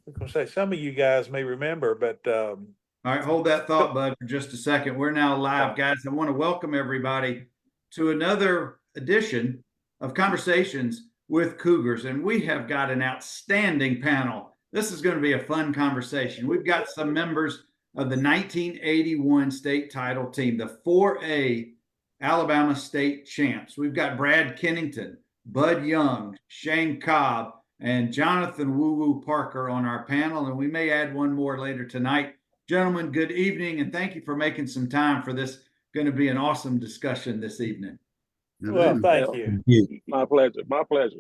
was going to say some of you guys may remember, but All right, hold that thought, Bud, for just a second. We're now live, guys. I want to welcome everybody to another edition of Conversations with Cougars, and we have got an outstanding panel. This is going to be a fun conversation. We've got some members of the 1981 state title team, the 4A Alabama State champs. We've got Brad Kennington, Bud Young, Shane Cobb, and Jonathan Woo Woo Parker on our panel, and we may add one more later tonight. Gentlemen, good evening, and thank you for making some time for this. Going to be an awesome discussion this evening. well, thank you. My pleasure. My pleasure.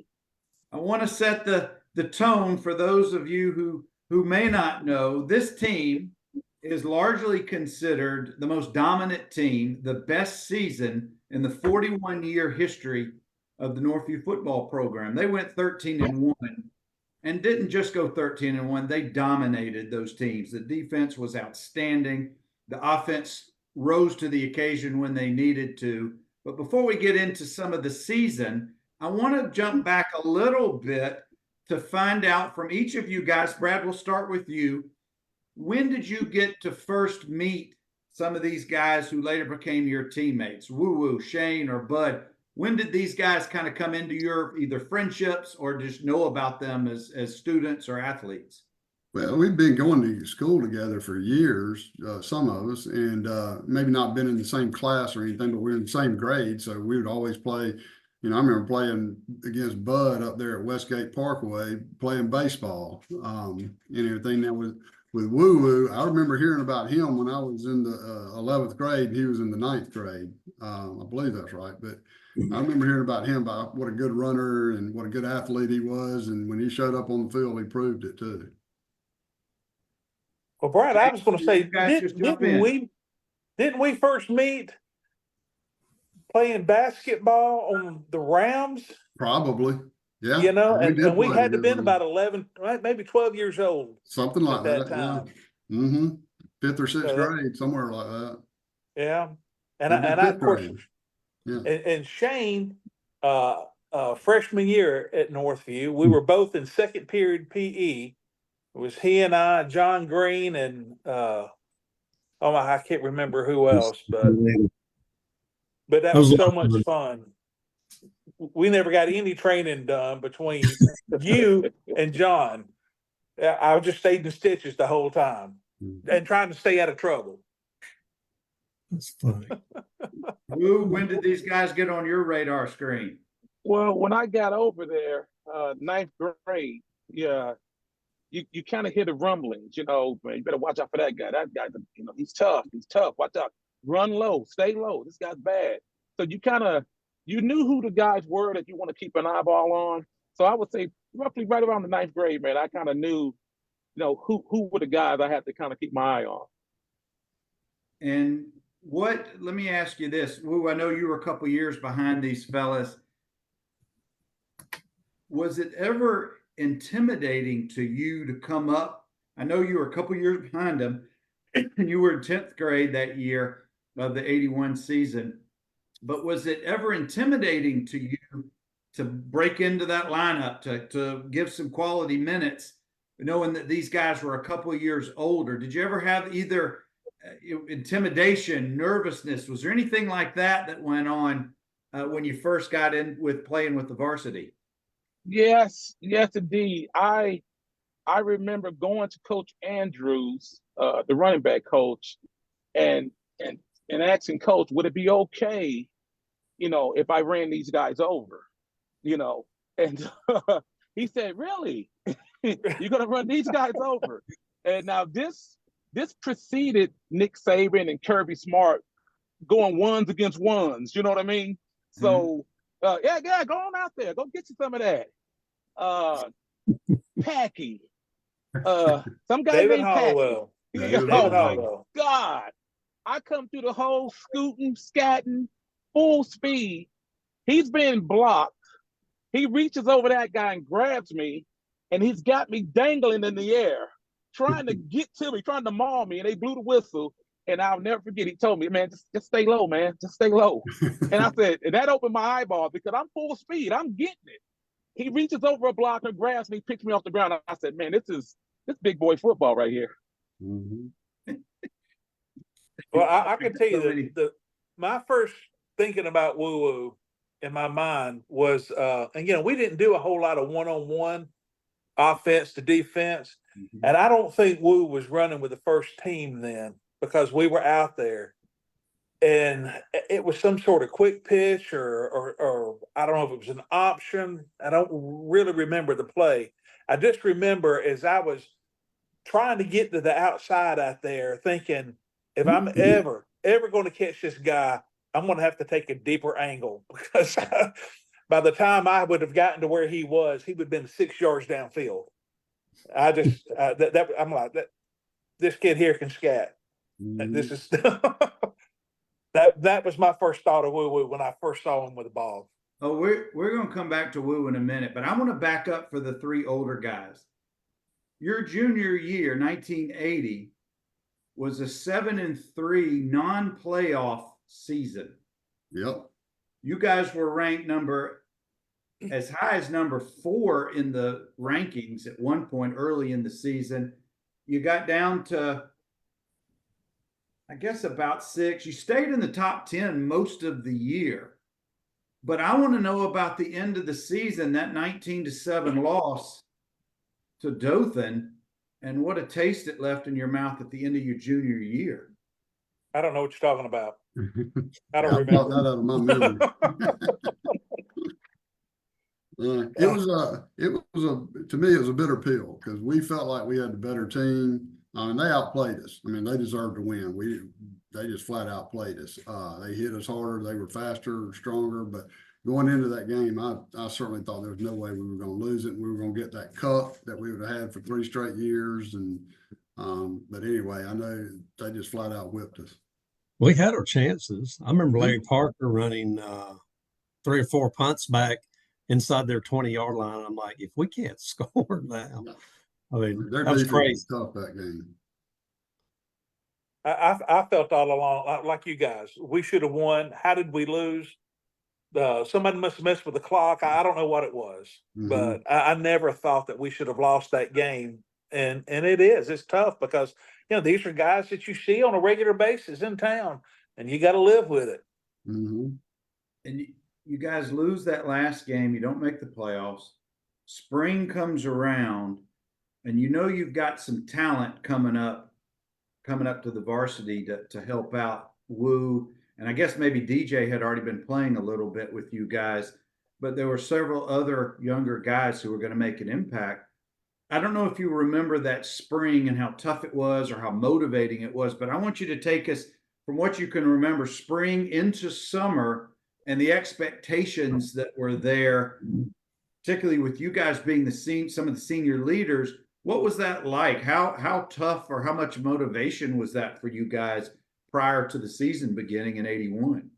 I want to set the tone for those of you who may not know. This team is largely considered the most dominant team, the best season in the 41-year history of the Northview football program. They went 13-1 and didn't just go 13-1. They dominated those teams. The defense was outstanding. The offense rose to the occasion when they needed to. But before we get into some of the season, I want to jump back a little bit to find out from each of you guys. Brad, we'll start with you. When did you get to first meet some of these guys who later became your teammates? Woo Woo, Shane, or Bud? When did these guys kind of come into your either friendships or just know about them as students or athletes? Well, we've been going to school together for years, some of us, and maybe not been in the same class or anything, but we're in the same grade. So we would always play. I remember playing against Bud up there at Westgate Parkway, playing baseball and everything. That was with Woo Woo. I remember hearing about him when I was in the 11th grade. And he was in the 9th grade. I believe that's right. But I remember hearing about him, about what a good runner and what a good athlete he was. And when he showed up on the field, he proved it too. Well, Brad, I was going to say, didn't we first meet playing basketball on the Rams? Probably, yeah. And we had to been about 11, maybe 12 years old. Something like that time. Yeah. Mm-hmm. 5th or 6th grade, somewhere like that. Yeah. And I of course, yeah. And Shane, freshman year at Northview, we were both in second period PE. It was he and I, John Green, and I can't remember who else, but that was so much fun. We never got any training done between you and John. I just stayed in stitches the whole time and trying to stay out of trouble. That's funny. Woo, when did these guys get on your radar screen? Well, when I got over there, 9th grade, yeah, you kind of hear the rumblings, man, you better watch out for that guy. That guy, he's tough. Watch out. Run low, stay low. This guy's bad. So you knew who the guys were that you want to keep an eyeball on. So I would say roughly right around the 9th grade, man, I kind of knew, who were the guys I had to kind of keep my eye on. And let me ask you this. Woo, I know you were a couple years behind these fellas. Was it ever intimidating to you to come up? I know you were a couple years behind them, and you were in 10th grade that year of the 81 season. But was it ever intimidating to you to break into that lineup, to give some quality minutes, knowing that these guys were a couple of years older? Did you ever have either intimidation, nervousness? Was there anything like that went on when you first got in with playing with the varsity? Yes, indeed. I remember going to Coach Andrews, the running back coach, and asking Coach, would it be okay, if I ran these guys over, and he said, really? You're going to run these guys over? And now this preceded Nick Saban and Kirby Smart going ones against ones. You know what I mean? So, yeah, go on out there. Go get you some of that. Packy. Some guy David named Hollowell. Packy. David Oh, my Hollowell. God. I come through the whole scooting, scatting, full speed. He's been blocked. He reaches over that guy and grabs me, and he's got me dangling in the air, trying to get to me, trying to maul me, and they blew the whistle. And I'll never forget, he told me, man, just stay low, man. Just stay low. And I said, and that opened my eyeball because I'm full speed. I'm getting it. He reaches over a blocker, grabs me, picks me off the ground. I said, man, this is This big boy football right here. Mhm. Well, I can tell you So that many- my first thinking about woo woo in my mind was, and we didn't do a whole lot of one-on-one offense to defense. Mhm. And I don't think Woo was running with the first team then because we were out there and it was some sort of quick pitch or I don't know if it was an option. I don't really remember the play. I just remember as I was trying to get to the outside out there thinking, if I'm ever going to catch this guy, I'm going to have to take a deeper angle because by the time I would have gotten to where he would have been 6 yards downfield. I just I'm like that. This kid here can scat. This Mhm. is that was my first thought of Woo Woo when I first saw him with the ball. Oh, we're going to come back to Woo in a minute, but I want to back up for the three older guys. Your junior year, 1980, was a 7-3 non-playoff season. Yep. You guys were ranked as high as number 4 in the rankings at one point early in the season. You got down to, I guess, about 6. You stayed in the top 10 most of the year. But I want to know about the end of the season, that 19-7 loss to Dothan, and what a taste it left in your mouth at the end of your junior year. I don't know what you're talking about. I don't I blocked remember. that out of my memory. To me, it was a bitter pill because we felt like we had the better team. And they outplayed us. I mean, they deserved to win. They just flat out played us. They hit us harder. They were faster, stronger. But going into that game, I certainly thought there was no way we were going to lose it. And we were going to get that cup that we would have had for 3 straight years. And but anyway, I know they just flat out whipped us. We had our chances. I remember Larry Parker running 3 or 4 punts back inside their 20-yard line. I'm like, if we can't score now, I mean, Their that was defense crazy. was tough that game. I felt all along like you guys. We should have won. How did we lose? Somebody must have messed with the clock. I don't know what it was, but I never thought that we should have lost that game. And it's tough because these are guys that you see on a regular basis in town, and you got to live with it. Mm-hmm. And you guys lose that last game. You don't make the playoffs. Spring comes around, and you've got some talent coming up to the varsity to help out Woo. And I guess maybe DJ had already been playing a little bit with you guys, but there were several other younger guys who were going to make an impact. I don't know if you remember that spring and how tough it was or how motivating it was, but I want you to take us from what you can remember spring into summer and the expectations that were there, particularly with you guys being some of the senior leaders. What was that like? How tough or how much motivation was that for you guys prior to the season beginning in 81?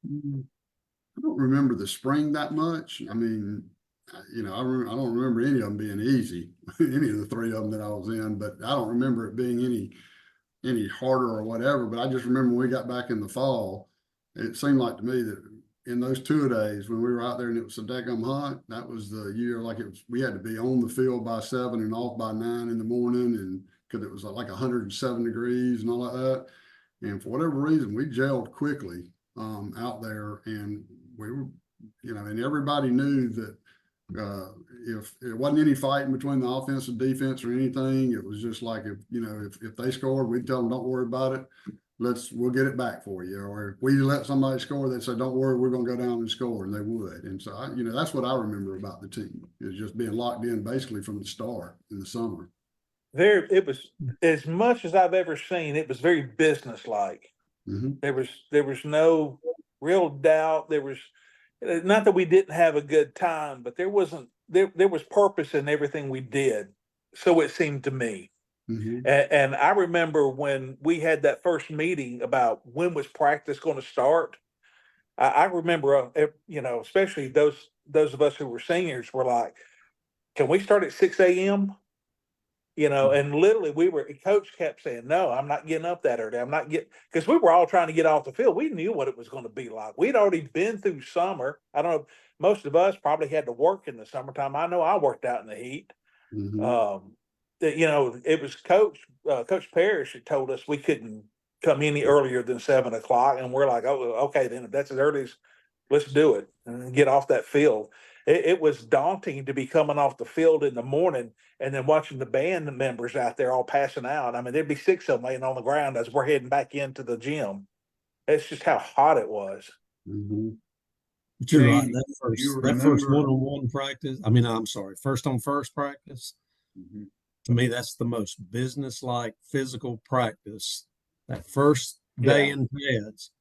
I don't remember the spring that much. I mean, I don't remember any of them being easy, any of the 3 of them that I was in, but I don't remember it being any harder or whatever. But I just remember when we got back in the fall, it seemed like to me that in those 2 days when we were out there and it was so daggum hot, that was the year we had to be on the field by 7 and off by 9 in the morning, and because it was like 107 degrees and all like that. And for whatever reason, we gelled quickly out there, and we were, and everybody knew that if it wasn't any fighting between the offense and defense or anything, it was just like if they scored, we'd tell them don't worry about it. We'll get it back for you. Or if we let somebody score, they'd say, don't worry, we're going to go down and score. And they would. And so, that's what I remember about the team, is just being locked in basically from the start in the summer. It was, as much as I've ever seen, it was very businesslike. Mm-hmm. There was no real doubt. There was, not that we didn't have a good time, but there was purpose in everything we did. So it seemed to me. Mm-hmm. And I remember when we had that first meeting about when was practice going to start. I remember, especially those of us who were seniors were like, can we start at 6 a.m.? And literally coach kept saying, no, I'm not getting up that early. Because we were all trying to get off the field. We knew what it was going to be like. We'd already been through summer. I don't know, most of us probably had to work in the summertime. I know I worked out in the heat. That, you know, it was Coach Parrish that told us we couldn't come any earlier than 7 o'clock, and we're like, oh, okay, then if that's as early as, let's do it and get off that field. It was daunting to be coming off the field in the morning and then watching the band members out there all passing out. I mean, there'd be 6 of them laying on the ground as we're heading back into the gym. It's just how hot it was. But you're right. Shane, That you first remember- one-on-one practice. I mean, I'm sorry, first on first practice. To me, that's the most business-like physical practice. That first day in pads,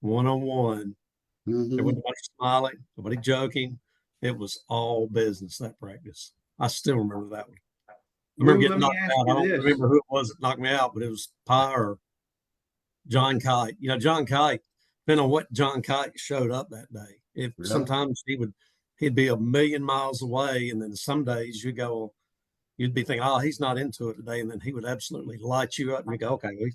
one-on-one. There wasn't nobody smiling, nobody joking. It was all business, that practice. I still remember that one. I remember Lou, getting let me knocked ask out. you I don't this. remember who it was that knocked me out, but it was Pye or John Kite. You know, John Kite, depending on what John Kite showed up that day. If sometimes he'd be a million miles away, and then some days you'd be thinking, oh, he's not into it today, and then he would absolutely light you up, and you go, okay,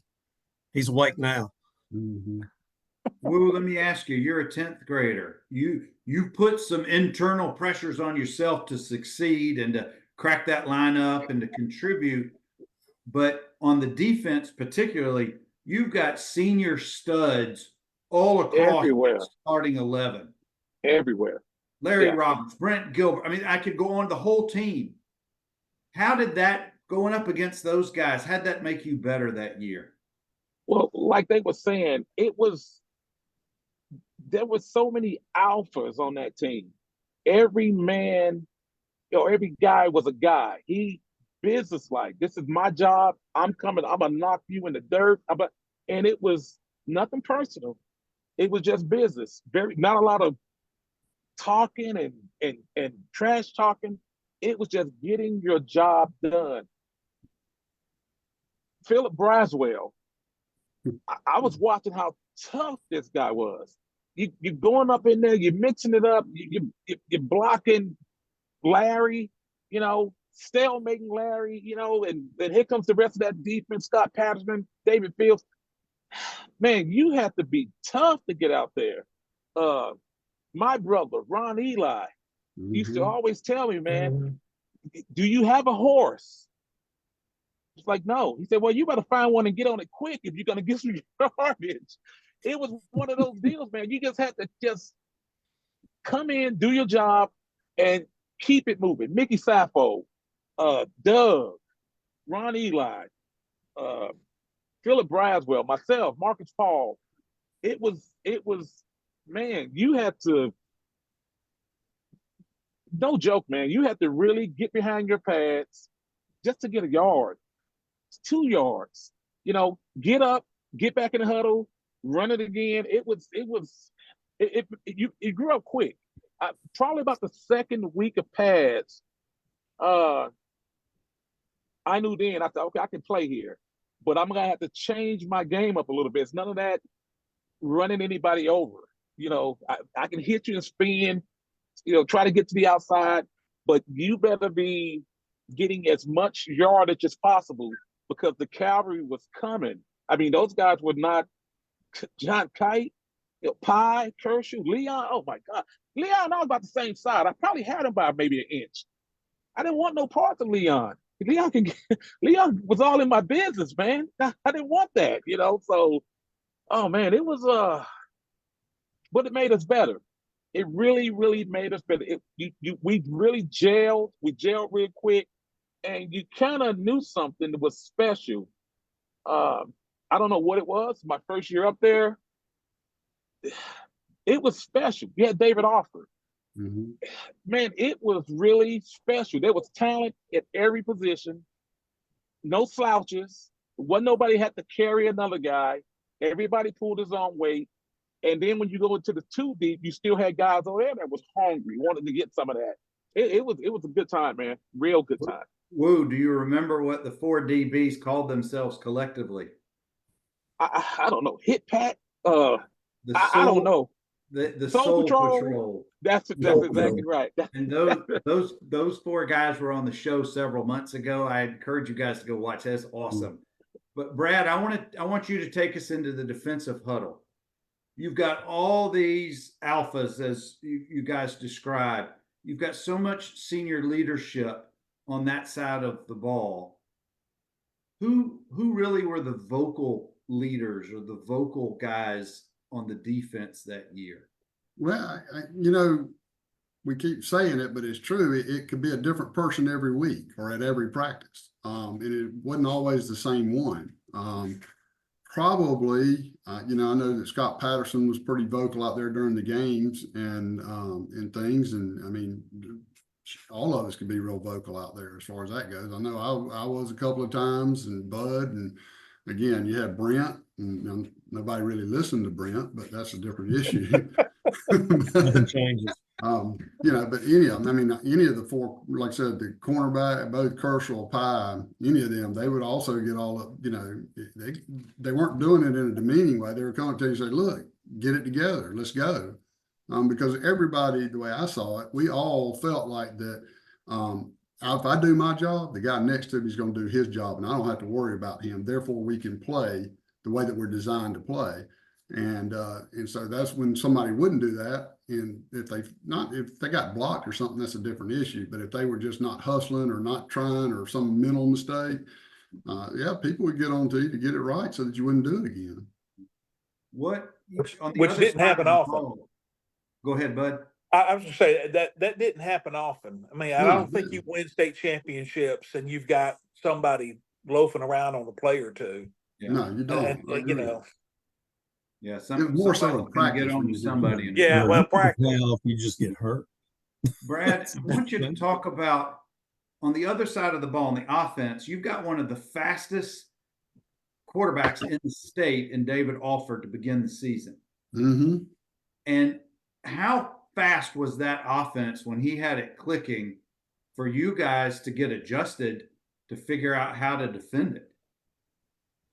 he's awake now. Woo, let me ask you, you're a 10th grader. You put some internal pressures on yourself to succeed and to crack that line up and to contribute. But on the defense, particularly, you've got senior studs all across Everywhere. the starting 11. Everywhere. Larry Yeah. Roberts, Brent Gilbert. I mean, I could go on the whole team. How did that, going up against those guys, how'd that make you better that year? Well, like they were saying, there were so many alphas on that team. Every man, every guy was a guy. He business-like. This is my job. I'm gonna knock you in the dirt. And it was nothing personal. It was just business. Not a lot of talking and trash talking. It was just getting your job done. Philip Braswell, I was watching how tough this guy was. You're going up in there, you're mixing it up, you're blocking Larry, stalemating Larry, and then here comes the rest of that defense, Scott Patterson, David Fields. Man, you have to be tough to get out there. My brother, Ron Eli, used to always tell me, man, do you have a horse? It's like, no. He said, well, you better find one and get on it quick if you're going to get some yardage. It was one of those deals, man. You just had to just come in, do your job, and keep it moving. Mickey Sappho, Doug, Ron Eli, Philip Braswell, myself, Marcus Paul. It was, man, you had to, no joke, man. You had to really get behind your pads just to get a yard. 2 yards, get up, get back in the huddle, run it again. It grew up quick. Probably about the second week of pads, I knew then, I thought, okay, I can play here, but I'm going to have to change my game up a little bit. It's none of that running anybody over. I can hit you and spin, try to get to the outside, but you better be getting as much yardage as possible because the cavalry was coming. I mean, those guys were not John Kite, Pye, Kershaw, Leon. Oh my God. Leon, I was about the same side. I probably had him by maybe an inch. I didn't want no parts of Leon. Leon was all in my business, man. I didn't want that, so, oh man, it was, but it made us better. It really, really made us better. We really gelled. We gelled real quick. And you kind of knew something that was special. I don't know what it was. My first year up there, it was special. You had David Alford. Man, it was really special. There was talent at every position. No slouches. Wasn't nobody had to carry another guy. Everybody pulled his own weight. And then when you go into the 2 deep, you still had guys over there that was hungry, wanted to get some of that. It was a good time, man. Real good time. Woo, do you remember what the 4 DBs called themselves collectively? I don't know. Hit Pat. I don't know. The Soul Patrol. That's exactly right. And those 4 guys were on the show several months ago. I encourage you guys to go watch. That's awesome. But Brad, I want you to take us into the defensive huddle. You've got all these alphas, as you guys described. You've got so much senior leadership on that side of the ball, who really were the vocal leaders or the vocal guys on the defense that year? Well, you know, we keep saying it, but it's true. It could be a different person every week or at every practice. And it wasn't always the same one. Probably, you know, I know that Scott Patterson was pretty vocal out there during the games and things. And I mean, all of us can be real vocal out there as far as that goes. I know I was a couple of times, and Bud, and again, you had Brent, and nobody really listened to Brent, but that's a different issue. Nothing changes. You know, but any of them, I mean, any of the four, like I said, the cornerback, both Kershaw, Pye, any of them, they would also get all of, you know, they weren't doing it in a demeaning way. They were coming to you and say, look, get it together, let's go. Because everybody, the way I saw it, we all felt like that. If I do my job, the guy next to me is going to do his job, and I don't have to worry about him. Therefore, we can play the way that we're designed to play. And so that's when somebody wouldn't do that. And if they got blocked or something, that's a different issue. But if they were just not hustling or not trying or some mental mistake, yeah, people would get on to you to get it right so that you wouldn't do it again. Which didn't happen often. Go ahead, Bud. I was going to say that didn't happen often. I mean, I No, don't think you win state championships and you've got somebody loafing around on a play or two. Yeah. No, you don't. And you know, Yeah, It was more so in somebody's gonna practice get on when to you do somebody. that. in Yeah, well, practice. Playoff, you just get hurt. Brad, I want you to talk about on the other side of the ball, on the offense, you've got one of the fastest quarterbacks in the state in David Alford to begin the season. Mm-hmm. And how fast was that offense when he had it clicking for you guys to get adjusted to figure out how to defend it?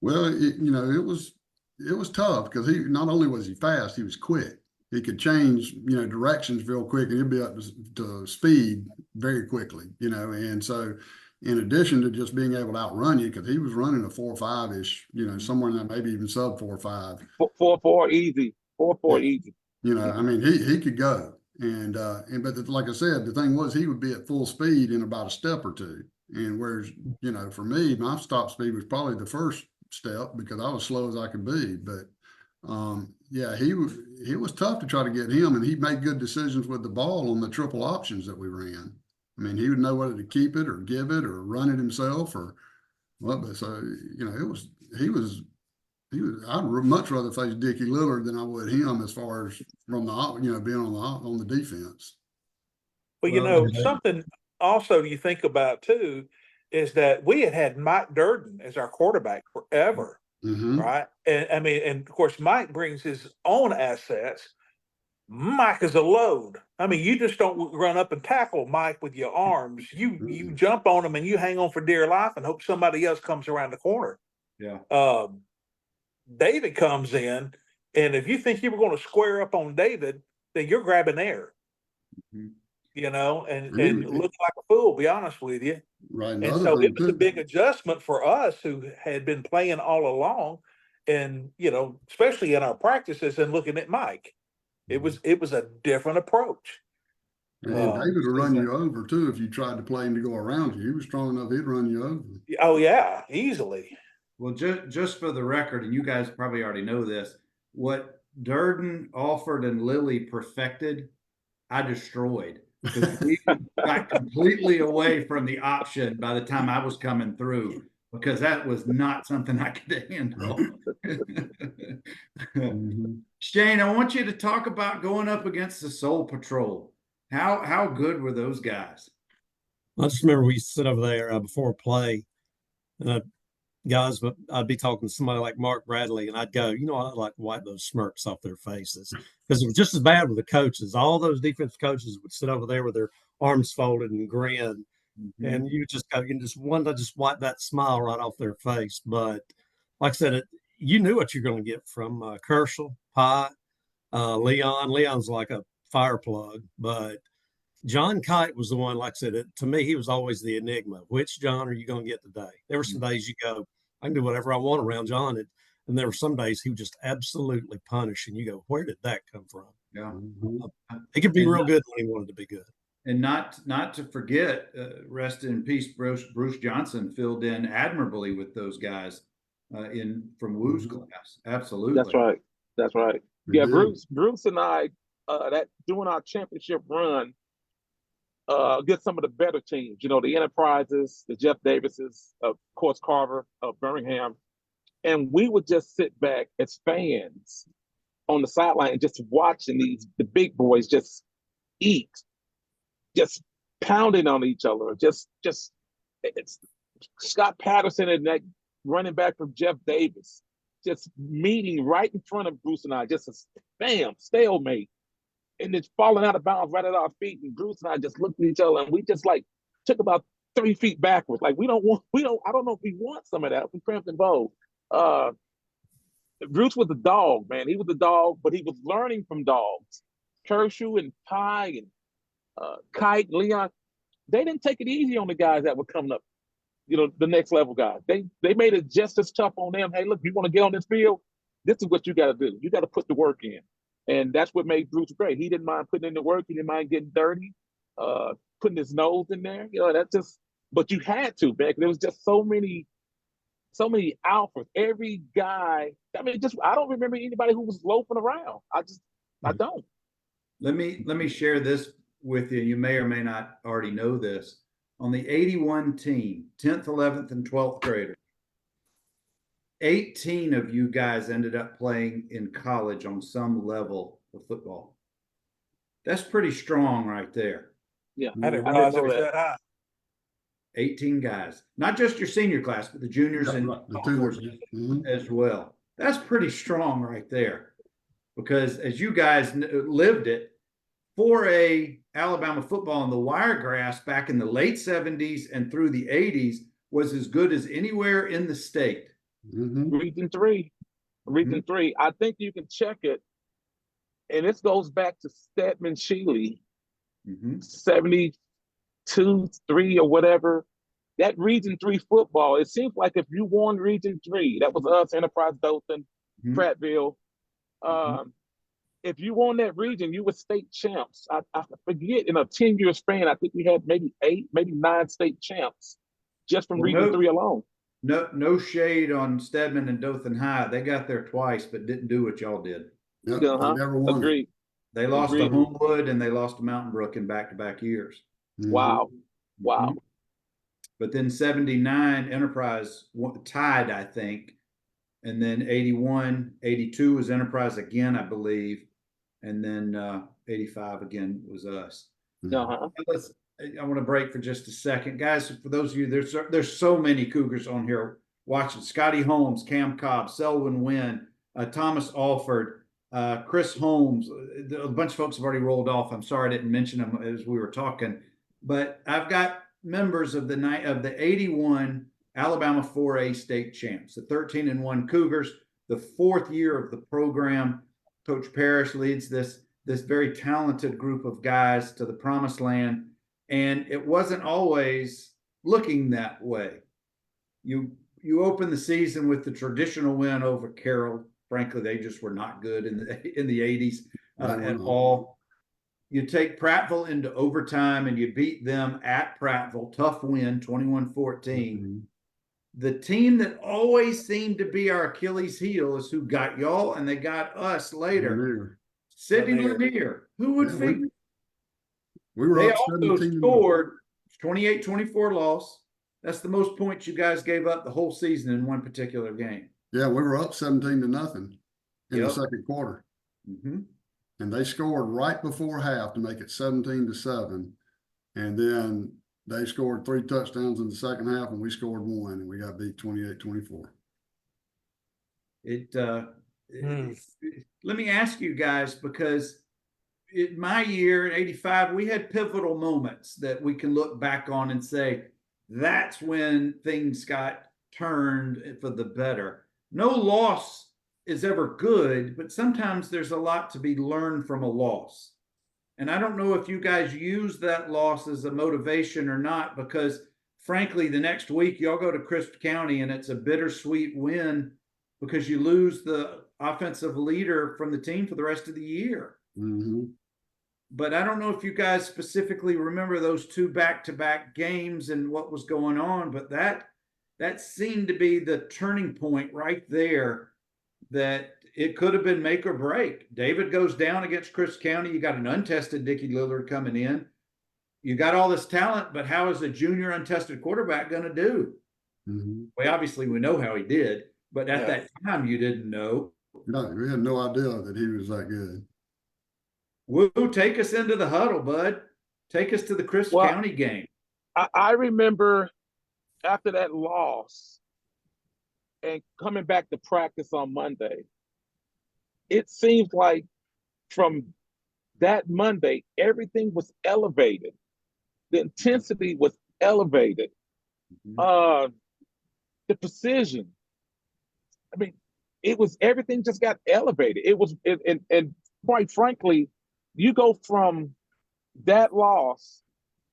Well, you know, it was tough because he not only was he fast, he was quick. He could change, you know, directions real quick, and he'd be up to speed very quickly, you know. And so, in addition to just being able to outrun you, because he was running a 4.5-ish, you know, somewhere in that, maybe even sub 4.5. 4.4 easy. 4.4 easy. You know, I mean, he could go, and but like I said, the thing was he would be at full speed in about a step or two. And whereas, you know, for me, my stop speed was probably the first step because I was slow as I could be. But yeah, it was tough to try to get him, and he made good decisions with the ball on the triple options that we ran. I mean, he would know whether to keep it or give it or run it himself or what. But so, you know, he was. I'd much rather face Dickie Lillard than I would him as far as from the, you know, being on the defense. But you Well, know, something also you think about too is that we had Mike Durden as our quarterback forever, Mm-hmm. right? And I mean, and of course, Mike brings his own assets. Mike is a load. I mean, you just don't run up and tackle Mike with your arms. You jump on him and you hang on for dear life and hope somebody else comes around the corner. Yeah. David comes in, and if you think you were going to square up on David, then you're grabbing air. Mm-hmm. You know, and look like a fool, be honest with you. Right. And so it was a big adjustment for us who had been playing all along, and you know, especially in our practices and looking at Mike. It was a different approach. And David would run you over too if you tried to play him to go around you. He was strong enough; he'd run you over. Oh yeah, easily. Well, just for the record, and you guys probably already know this, what Durden, Alford, and Lilly perfected, I destroyed. Because we got completely away from the option by the time I was coming through, because that was not something I could handle. Mm-hmm. Shane, I want you to talk about going up against the Soul Patrol. How good were those guys? I just remember we used to sit over there before play, and guys, but I'd be talking to somebody like Mark Bradley, and I'd go, you know, I'd like to wipe those smirks off their faces because it was just as bad with the coaches. All those defensive coaches would sit over there with their arms folded and grin, and you just go, you just wanted to just wipe that smile right off their face. But like I said, you knew what you're going to get from Kershaw, Pye, Leon. Leon's like a fire plug, but John Kite was the one, like I said, to me, he was always the enigma. Which John are you going to get today? There were some days you go, I can do whatever I want around John. And there were some days he would just absolutely punish. And you go, where did that come from? Yeah. He could be real good when he wanted to be good. And not to forget, rest in peace, Bruce Johnson filled in admirably with those guys from Woo's class. Absolutely. That's right. That's right. We Yeah, did. Bruce and I, that doing our championship run against some of the better teams, the Enterprises, the Jeff Davises, of course, Carver of Birmingham. And we would just sit back as fans on the sideline and just watching the big boys just eat, just pounding on each other. It's Scott Patterson and that running back from Jeff Davis, just meeting right in front of Bruce and I, just a bam, stalemate. And it's falling out of bounds right at our feet. And Bruce and I just looked at each other and we just took about 3 feet backwards. I don't know if we want some of that. We cramped and bold. Bruce was a dog, man. He was a dog, but he was learning from dogs. Kershaw and Pye and Kite, Leon, they didn't take it easy on the guys that were coming up, the next level guys. They made it just as tough on them. Hey, look, you want to get on this field? This is what you got to do. You got to put the work in. And that's what made Bruce great. He didn't mind putting in the work. He didn't mind getting dirty, putting his nose in there. But you had to, man. There was just so many alphas. Every guy, I don't remember anybody who was loafing around. I don't. Let me share this with you. You may or may not already know this. On the 81 team, 10th, 11th, and 12th graders, 18 of you guys ended up playing in college on some level of football. That's pretty strong right there. Yeah. I didn't realize it was that high. 18 guys, not just your senior class, but the juniors and The two as well. That's pretty strong right there, because as you guys lived it, 4A Alabama football in the Wiregrass back in the late 70s and through the 80s was as good as anywhere in the state. Region 3. I think you can check it. And this goes back to Stedman Shealy, 72, 3 or whatever. That Region 3 football, it seems like if you won Region 3, that was us, Enterprise, Dothan, Prattville. If you won that region, you were state champs. I forget, in a 10-year span, I think we had maybe 8, maybe 9 state champs just from Region 3 alone. No shade on Stedman and Dothan High. They got there twice, but didn't do what y'all did. Yep, they never won. Agreed. They lost to Homewood and they lost to Mountain Brook in back-to-back years. Wow. But then 79 Enterprise tied, I think. And then 81, 82 was Enterprise again, I believe. And then 85 again was us. I want to break for just a second. Guys, for those of you, there's so many Cougars on here watching. Scotty Holmes, Cam Cobb, Selwyn Wynn, Thomas Alford, Chris Holmes. A bunch of folks have already rolled off. I'm sorry I didn't mention them as we were talking. But I've got members of the 81 Alabama 4A state champs, the 13-1 Cougars, the 4th year of the program. Coach Parrish leads this very talented group of guys to the promised land. And it wasn't always looking that way. You open the season with the traditional win over Carroll. Frankly, they just were not good in the 80s at all. You take Prattville into overtime and you beat them at Prattville. Tough win, 21-14. The team that always seemed to be our Achilles heel is who got y'all and they got us later. Sidney Lanier. Who would figure? They also scored 28-24 loss. That's the most points you guys gave up the whole season in one particular game. Yeah, we were up 17-0 in the second quarter. And they scored right before half to make it 17-7. And then they scored 3 touchdowns in the second half and we scored 1 and we got beat 28-24. Let me ask you guys, because in my year in 85, we had pivotal moments that we can look back on and say, that's when things got turned for the better. No loss is ever good, but sometimes there's a lot to be learned from a loss. And I don't know if you guys use that loss as a motivation or not, because frankly, the next week y'all go to Crisp County and it's a bittersweet win because you lose the offensive leader from the team for the rest of the year. but I don't know if you guys specifically remember those two back-to-back games and what was going on, but that seemed to be the turning point right there, that it could have been make or break. David goes down against Chris County. You got an untested Dickie Lillard coming in. You got all this talent, but how is a junior untested quarterback going to do? Well, obviously we know how he did, but at that time you didn't know. No, we had no idea that he was that good. Woo, take us into the huddle, bud. Take us to the Chris County game. I remember after that loss and coming back to practice on Monday, it seems like from that Monday, everything was elevated. The intensity was elevated. The precision. I mean, it was, everything just got elevated. It was, and quite frankly, you go from that loss,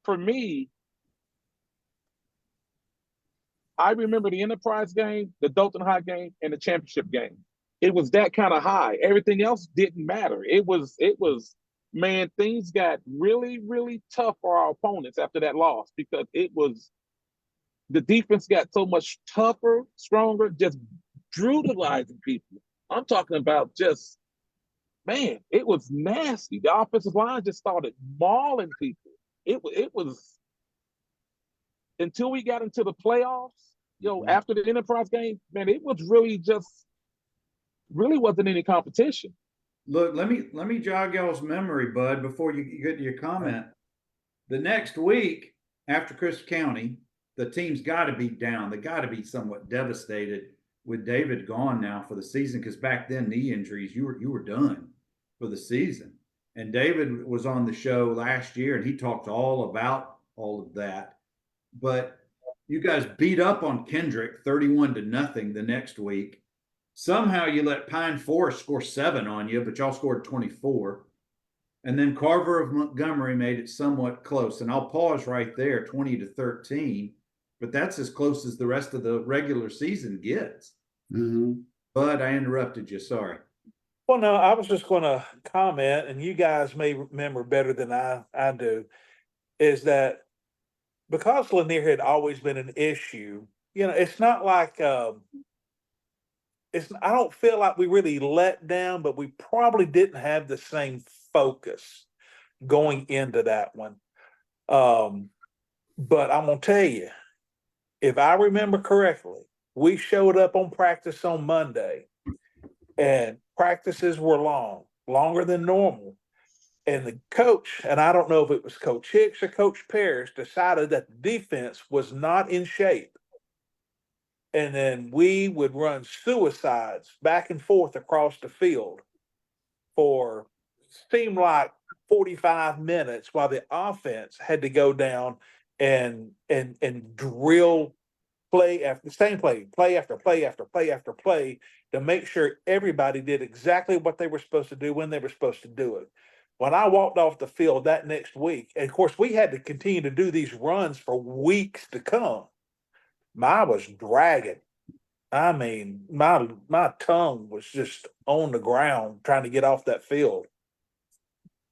for me, I remember the Enterprise game, the Dalton High game, and the championship game. It was that kind of high. Everything else didn't matter. It was, man, things got really, really tough for our opponents after that loss, because it was, the defense got so much tougher, stronger, just brutalizing people. I'm talking about just, man, it was nasty. The offensive line just started mauling people. It was, until we got into the playoffs, after the Enterprise game, man, it was really just, really wasn't any competition. Look, let me jog y'all's memory, bud, before you get to your comment. The next week after Chris County, the team's got to be down. They got to be somewhat devastated with David gone now for the season, because back then knee injuries, you were done for the season. And David was on the show last year, and he talked all about all of that. But you guys beat up on Kendrick 31-0 the next week. Somehow you let Pine Forest score 7 on you, but y'all scored 24. And then Carver of Montgomery made it somewhat close. And I'll pause right there, 20-13. But that's as close as the rest of the regular season gets. But I interrupted you. Sorry. Well, no, I was just going to comment, and you guys may remember better than I do, is that because Lanier had always been an issue, it's not like I don't feel like we really let down, but we probably didn't have the same focus going into that one. But I'm going to tell you, if I remember correctly, we showed up on practice on Monday, and practices were longer than normal. And the coach, and I don't know if it was Coach Hicks or Coach Parrish, decided that the defense was not in shape. And then we would run suicides back and forth across the field for seemed like 45 minutes, while the offense had to go down and drill play after same play after play after play after play, to make sure everybody did exactly what they were supposed to do when they were supposed to do it. When I walked off the field that next week, and of course we had to continue to do these runs for weeks to come, I was dragging. I mean, my tongue was just on the ground trying to get off that field.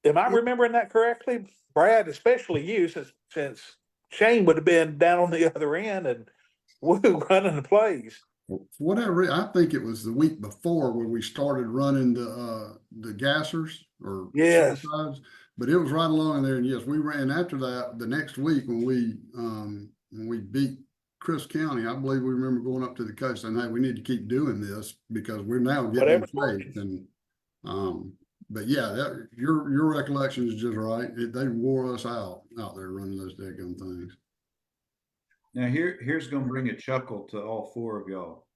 Am I remembering that correctly, Brad? Especially you, since Shane would have been down on the other end and running the plays. Whatever, I think it was the week before when we started running the gassers or suicides, but it was right along there. And yes, we ran after that the next week when we beat Chris County. I believe we remember going up to the coach saying, "Hey, we need to keep doing this because we're now getting shape." And but yeah, your recollection is just right. They wore us out there running those daggone things. Now here's going to bring a chuckle to all 4 of y'all.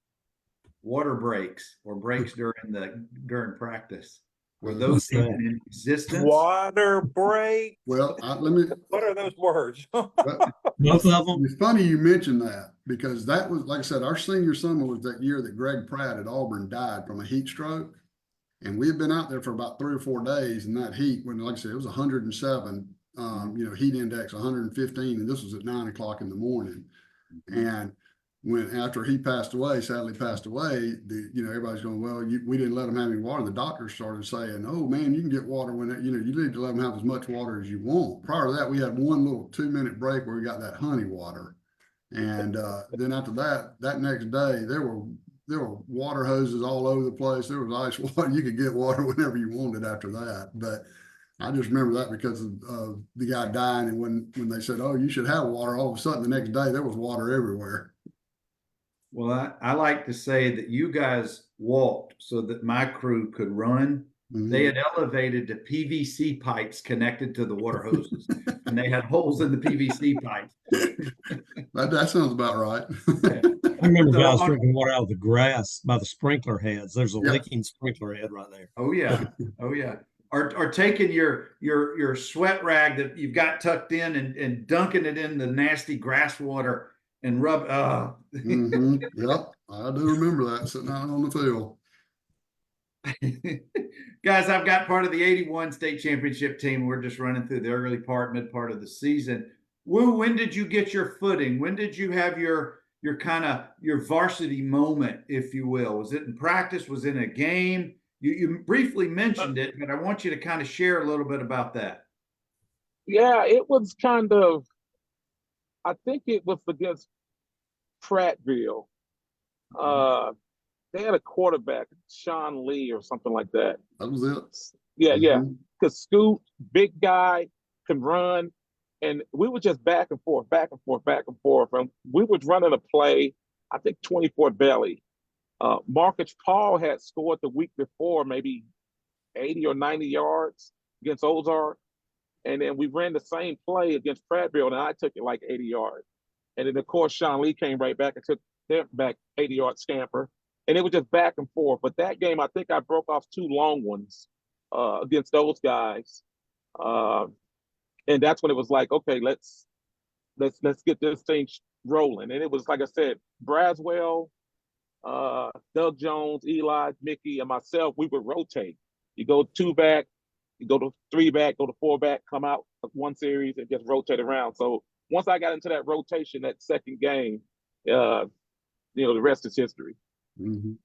Water breaks or breaks during practice. Were those even in existence? Water break. Well, let me. What are those words? Both of them. It's funny you mentioned that, because that was, like I said, our senior summer was that year that Greg Pratt at Auburn died from a heat stroke. And we had been out there for about 3 or 4 days in that heat when, like I said, it was 107, heat index 115, and this was at 9 o'clock in the morning. And when after he passed away, sadly passed away, everybody's going, well, we didn't let him have any water. The doctors started saying, oh man, you can get water when you need to let them have as much water as you want. Prior to that, we had one little 2-minute break where we got that honey water. And then after that next day, there were water hoses all over the place. There was ice water. You could get water whenever you wanted after that. But I just remember that because of the guy dying, and when they said, oh, you should have water, all of a sudden the next day there was water everywhere. Well, I like to say that you guys walked so that my crew could run. Mhm. They had elevated to PVC pipes connected to the water hoses, and they had holes in the PVC pipes. That sounds about right. I remember So guys on- drinking water out of the grass by the sprinkler heads. There's a Yeah. leaking sprinkler head right there. Oh yeah, oh yeah. Or taking your sweat rag that you've got tucked in and dunking it in the nasty grass water and rub. Mhm. Yep, I do remember that, sitting out on the field. Guys, I've got part of the 81 state championship team. We're just running through the early part, mid part of the season. Woo, when did you get your footing? When did you have your kind of your varsity moment, if you will? Was it in practice? Was it in a game? You briefly mentioned it, but I want you to kind of share a little bit about that. Yeah, it was kind of, I think it was against Prattville. They had a quarterback, Sean Lee or something like that. That was it. Yeah, yeah. Mhm. Because Scoot, big guy, can run. And we were just back and forth, back and forth, back and forth. And we was running a play, I think 24 belly. Marcus Paul had scored the week before, maybe 80 or 90 yards against Ozark. And then we ran the same play against Prattville, and I took it like 80 yards. And then, of course, Sean Lee came right back and took their back 80-yard scamper. And it was just back and forth. But that game, I think I broke off 2 long ones against those guys. And that's when it was like, okay, let's get this thing rolling. And it was, like I said, Braswell, Doug Jones, Eli, Mickey, and myself, we would rotate. You go 2 back, you go to 3 back, go to 4 back, come out one series and just rotate around. So once I got into that rotation, that second game, the rest is history. Mhm.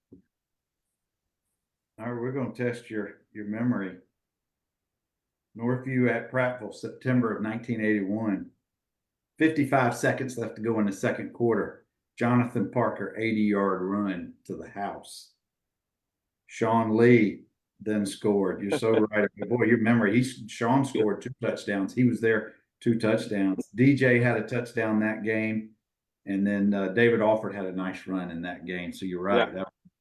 All right, we're going to test your memory. Northview at Prattville, September of 1981. 55 seconds left to go in the second quarter. Jonathan Parker, 80-yard run to the house. Sean Lee then scored. You're so right. Boy, your memory. Sean scored 2 touchdowns. He was there, 2 touchdowns. DJ had a touchdown that game. And then David Alford had a nice run in that game. So you're right.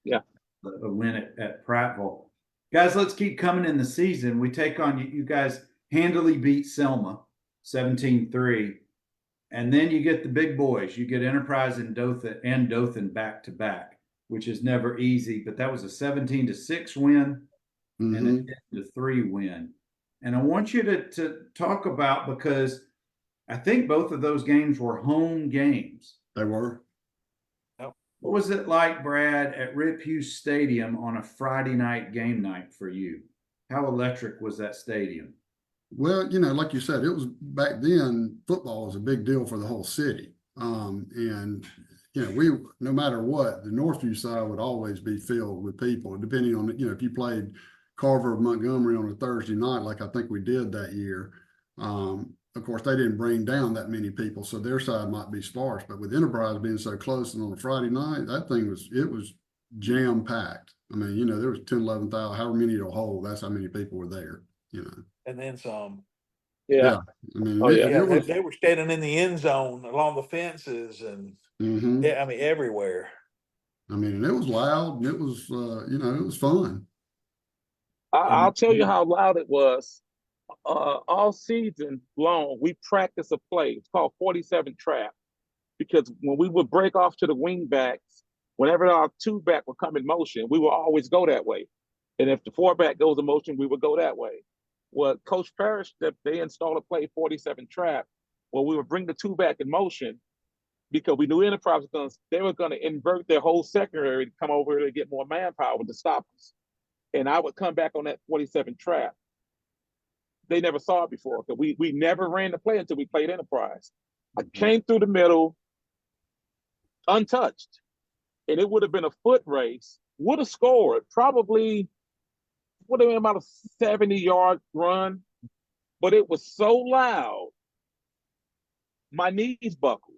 Yeah. A win at Prattville. Guys, let's keep coming in the season. We take on you guys handily beat Selma 17-3. And then you get the big boys. You get Enterprise and Dothan back to back, which is never easy. But that was a 17-6 win and Mhm. a 10-3 win. And I want you to talk about, because I think both of those games were home games. They were. What was it like, Brad, at Rip Hughes Stadium on a Friday night game night for you? How electric was that stadium? Well, like you said, it was back then, football was a big deal for the whole city. And, we, no matter what, the Northview side would always be filled with people, depending on, if you played Carver of Montgomery on a Thursday night, like I think we did that year. Of course, they didn't bring down that many people, so their side might be sparse. But with Enterprise being so close and on a Friday night, that thing was jam packed. I mean, there was 10, 11,000, however many it'll hold. That's how many people were there. And then some. Yeah. I mean, Oh, yeah. Yeah, it was. they were standing in the end zone along the fences and Mhm. yeah, I mean everywhere. I mean, and it was loud, and it was, it was fun. I'll tell you how loud it was. All season long, we practiced a play. It's called 47 trap, because when we would break off to the wing backs, whenever our 2 back would come in motion, we would always go that way. And if the 4 back goes in motion, we would go that way. Well, Coach Parrish, they installed a play 47 trap, where we would bring the 2 back in motion, because we knew Enterprise they were going to invert their whole secondary to come over here to get more manpower to stop us. And I would come back on that 47 trap. They never saw it before, because we never ran the play until we played Enterprise. I came through the middle, untouched. And it would have been a foot race, would have scored, probably would have been about a 70-yard run, but it was so loud, my knees buckled.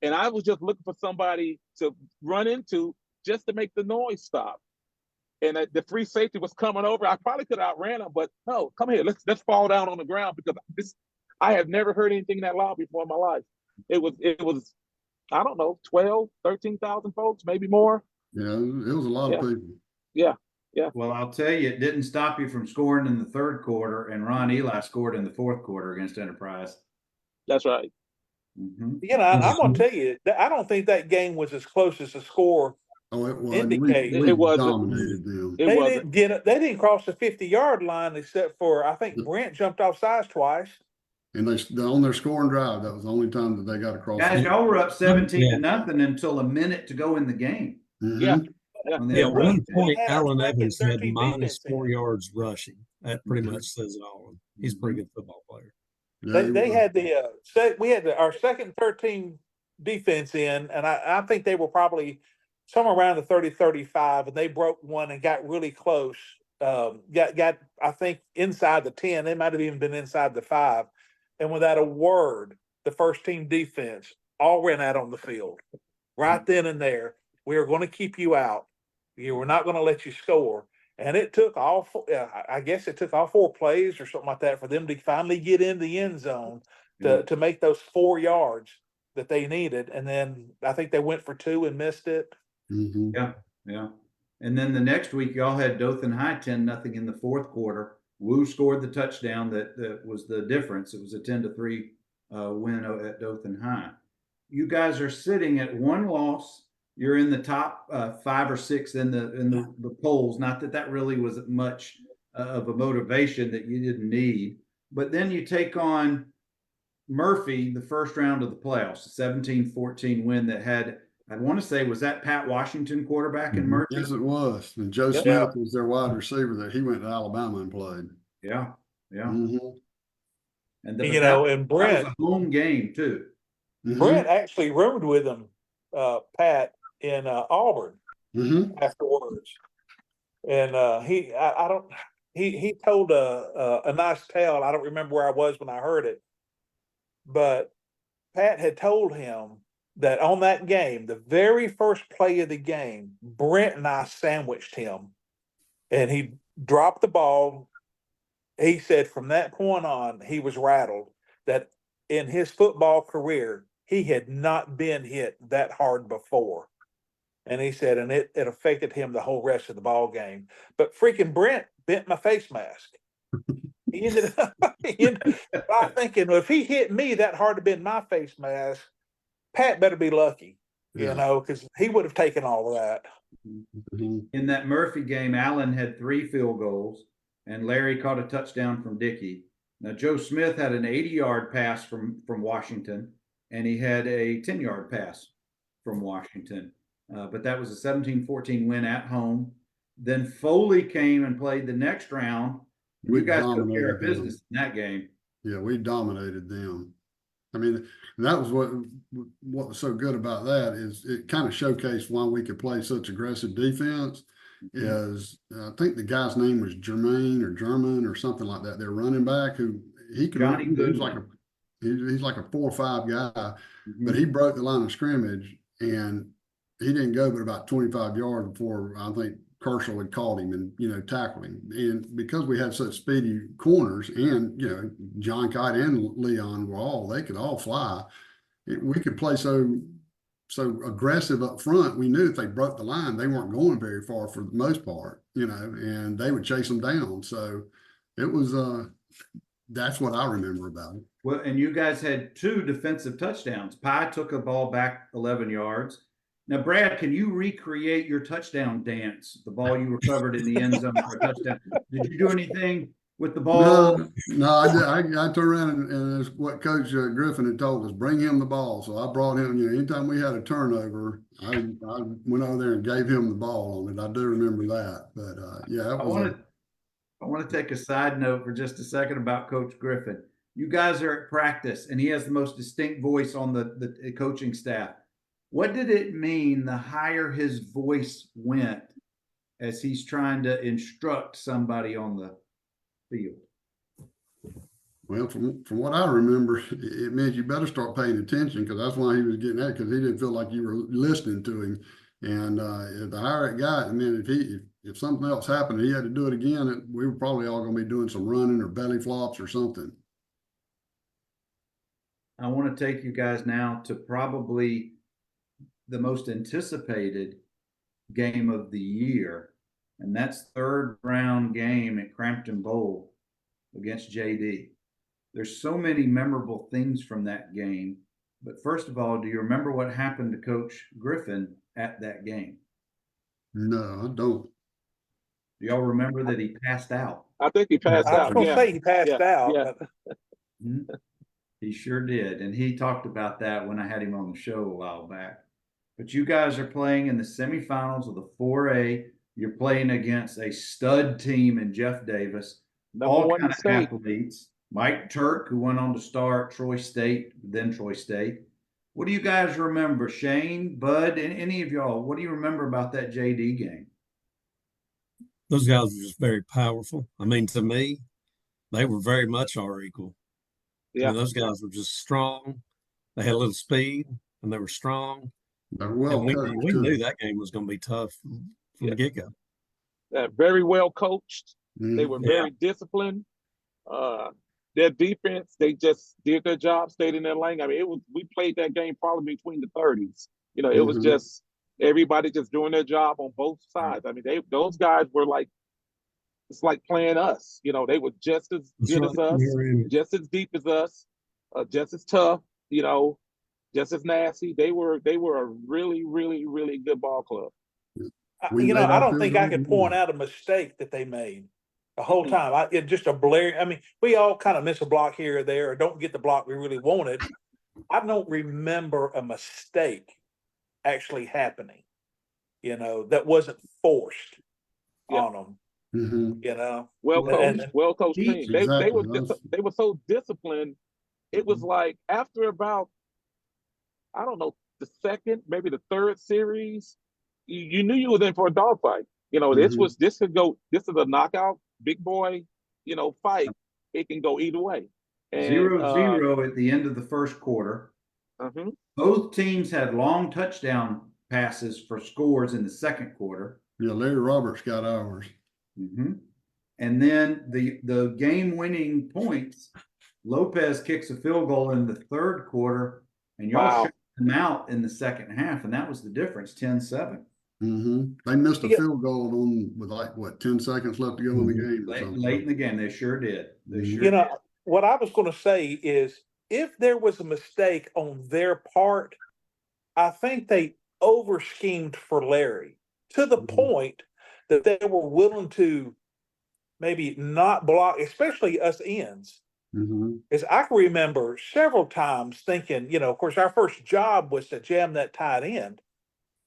And I was just looking for somebody to run into just to make the noise stop. And the free safety was coming over. I probably could have outran him, but no, come here, let's fall down on the ground, because I have never heard anything that loud before in my life. It was I don't know, 12, 13,000 folks, maybe more. Yeah, it was a lot of people. Yeah. Well, I'll tell you, it didn't stop you from scoring in the third quarter, and Ron Eli scored in the fourth quarter against Enterprise. That's right. Mm-hmm. You know, I'm going to tell you, I don't think that game was as close as the score Oh, it was. indicates. We It wasn't. dominated them. It They wasn't. they didn't cross the 50-yard line except for, I think Brent jumped off sides twice. And they on their scoring drive, that was the only time that they got across. Guys, y'all were up 17 Yeah. to nothing until a minute to go in the game. Mhm. Yeah. When they Yeah, were at one up 10. point, had our Allen second Evans had 13 minus defense 4 in. yards rushing. That pretty much says it all. He's a pretty good football player. Yeah, They he had we had our second 13 defense in, and I think they were probably somewhere around the 30-35, and they broke one and got really close. Got I think inside the 10. They might have even been inside the 5. And without a word, the first team defense all ran out on the field right then and there. We are going to keep you out. We're not going to let you score. And it took all four, I guess it took all 4 plays or something like that for them to finally get in the end zone to make those 4 yards that they needed. And then I think they went for 2 and missed it. Mhm. Yeah. And then the next week, y'all had Dothan High 10-0 in the fourth quarter. Wu scored the touchdown that was the difference. It was a 10-3 win at Dothan High. You guys are sitting at 1 loss. You're in the top 5 or 6 in the polls. Not that really was much of a motivation that you didn't need. But then you take on Murphy the first round of the playoffs, a 17-14 win that had, I want to say, was that Pat Washington quarterback in Murphy? Yes, it was. And Joe Yep. Smith was their wide receiver that he went to Alabama and played. Yeah. Mhm. And You know, and that was Brent a home game too. Brent actually roomed with him, Pat, in Auburn Mhm. afterwards. And he told a nice tale. I don't remember where I was when I heard it, but Pat had told him that on that game, the very first play of the game, Brent and I sandwiched him, and he dropped the ball. He said from that point on, he was rattled that in his football career, he had not been hit that hard before. And he said, and it affected him the whole rest of the ball game. But freaking Brent bent my face mask. He ended up by thinking, well, if he hit me that hard to bend my face mask, Pat better be lucky, Yeah. you know, because he would have taken all of that. Mhm. In that Murphy game, Allen had 3 field goals, and Larry caught a touchdown from Dickey. Now, Joe Smith had an 80-yard pass from Washington, and he had a 10-yard pass from Washington. But that was a 17-14 win at home. Then Foley came and played the next round. You guys took care of business in that game. Yeah, we dominated them. I mean, and that was what was so good about that is it kind of showcased why we could play such aggressive defense. Is I think the guy's name was Jermaine or German or something like that. Their running back who he could Johnny he was Goodwin. like he's like a 4 or 5 guy, Mhm. but he broke the line of scrimmage and he didn't go but about 25 yards before I think Kershaw had caught him and, you know, tackled him. And because we had such speedy corners and, you know, John Kite and Leon were they could all fly. We could play so aggressive up front. We knew if they broke the line, they weren't going very far for the most part, you know, and they would chase them down. So it was, that's what I remember about it. Well, and you guys had 2 defensive touchdowns. Pye took a ball back 11 yards. Now, Brad, can you recreate your touchdown dance? The ball you recovered in the end zone for a touchdown. Did you do anything with the ball? No, I turned around and it's what Coach Griffin had told us, bring him the ball. So I brought him, you know, anytime we had a turnover, I went over there and gave him the ball on it. I do remember that. But yeah, I want to take a side note for just a second about Coach Griffin. You guys are at practice, and he has the most distinct voice on the coaching staff. What did it mean the higher his voice went as he's trying to instruct somebody on the field? Well, from what I remember, it meant you better start paying attention, because that's why he was getting that, because he didn't feel like you were listening to him. And the higher it got, I mean, if something else happened, he had to do it again, we were probably all going to be doing some running or belly flops or something. I want to take you guys now to probably the most anticipated game of the year, and that's third round game at Crampton Bowl against JD. There's so many memorable things from that game. But first of all, do you remember what happened to Coach Griffin at that game? No, I don't. Do y'all remember that he passed out? I think he passed I was out. going to Yeah. say he passed Yeah. out, Yeah. but He sure did. And he talked about that when I had him on the show a while back. But you guys are playing in the semifinals of the 4A. You're playing against a stud team in Jeff Davis. Number all one kind of state. athletes. Mike Turk, who went on to start Troy State, then Troy State. What do you guys remember? Shane, Bud, and any of y'all, what do you remember about that JD game? Those guys were just very powerful. I mean, to me, they were very much our equal. I Yeah. mean, those guys were just strong. They had a little speed, and they were strong. They're well And we coached, knew too. that game was going to be tough from Yeah. the get-go. Very well coached. They were Mhm. very disciplined. Their defense, they just did their job, stayed in their lane. I mean, we played that game probably between the 30s. You know, it was Mhm. just everybody just doing their job on both sides. I mean, those guys were like, it's like playing us. You know, they were just as That's good right. as us, You're in. just as deep as us, just as tough. You know, just as nasty. They were a really, really, really good ball club. We you know, made I our don't field think I goal. could point out a mistake that they made the whole time. It just a blaring. I mean, we all kind of miss a block here or there, or don't get the block we really wanted. I don't remember a mistake actually happening, you know, that wasn't forced Yeah. on them, Mhm. you know. Well coached, And well coached team. They Exactly. they were so disciplined. It was like after about, I don't know, the second, maybe the third series, you knew you was in for a dogfight. You know, this Mhm. is a knockout, big boy, you know, fight. It can go either way. And 0-0 at the end of the first quarter. uh-huh. Both teams had long touchdown passes for scores in the second quarter. Yeah, Larry Roberts got ours. And then the game-winning points, Lopez kicks a field goal in the third quarter, and y'all Wow. shut them out in the second half, and that was the difference, 10-7. They missed a Yeah. field goal with like, what, 10 seconds left to go in the game or Late, something. late in the game, they sure did. They sure you did. know, what I was going to say is if there was a mistake on their part, I think they over schemed for Larry to the Mhm. point that they were willing to maybe not block, especially us ends. Mhm. Because I can remember several times thinking, you know, of course, our first job was to jam that tight end.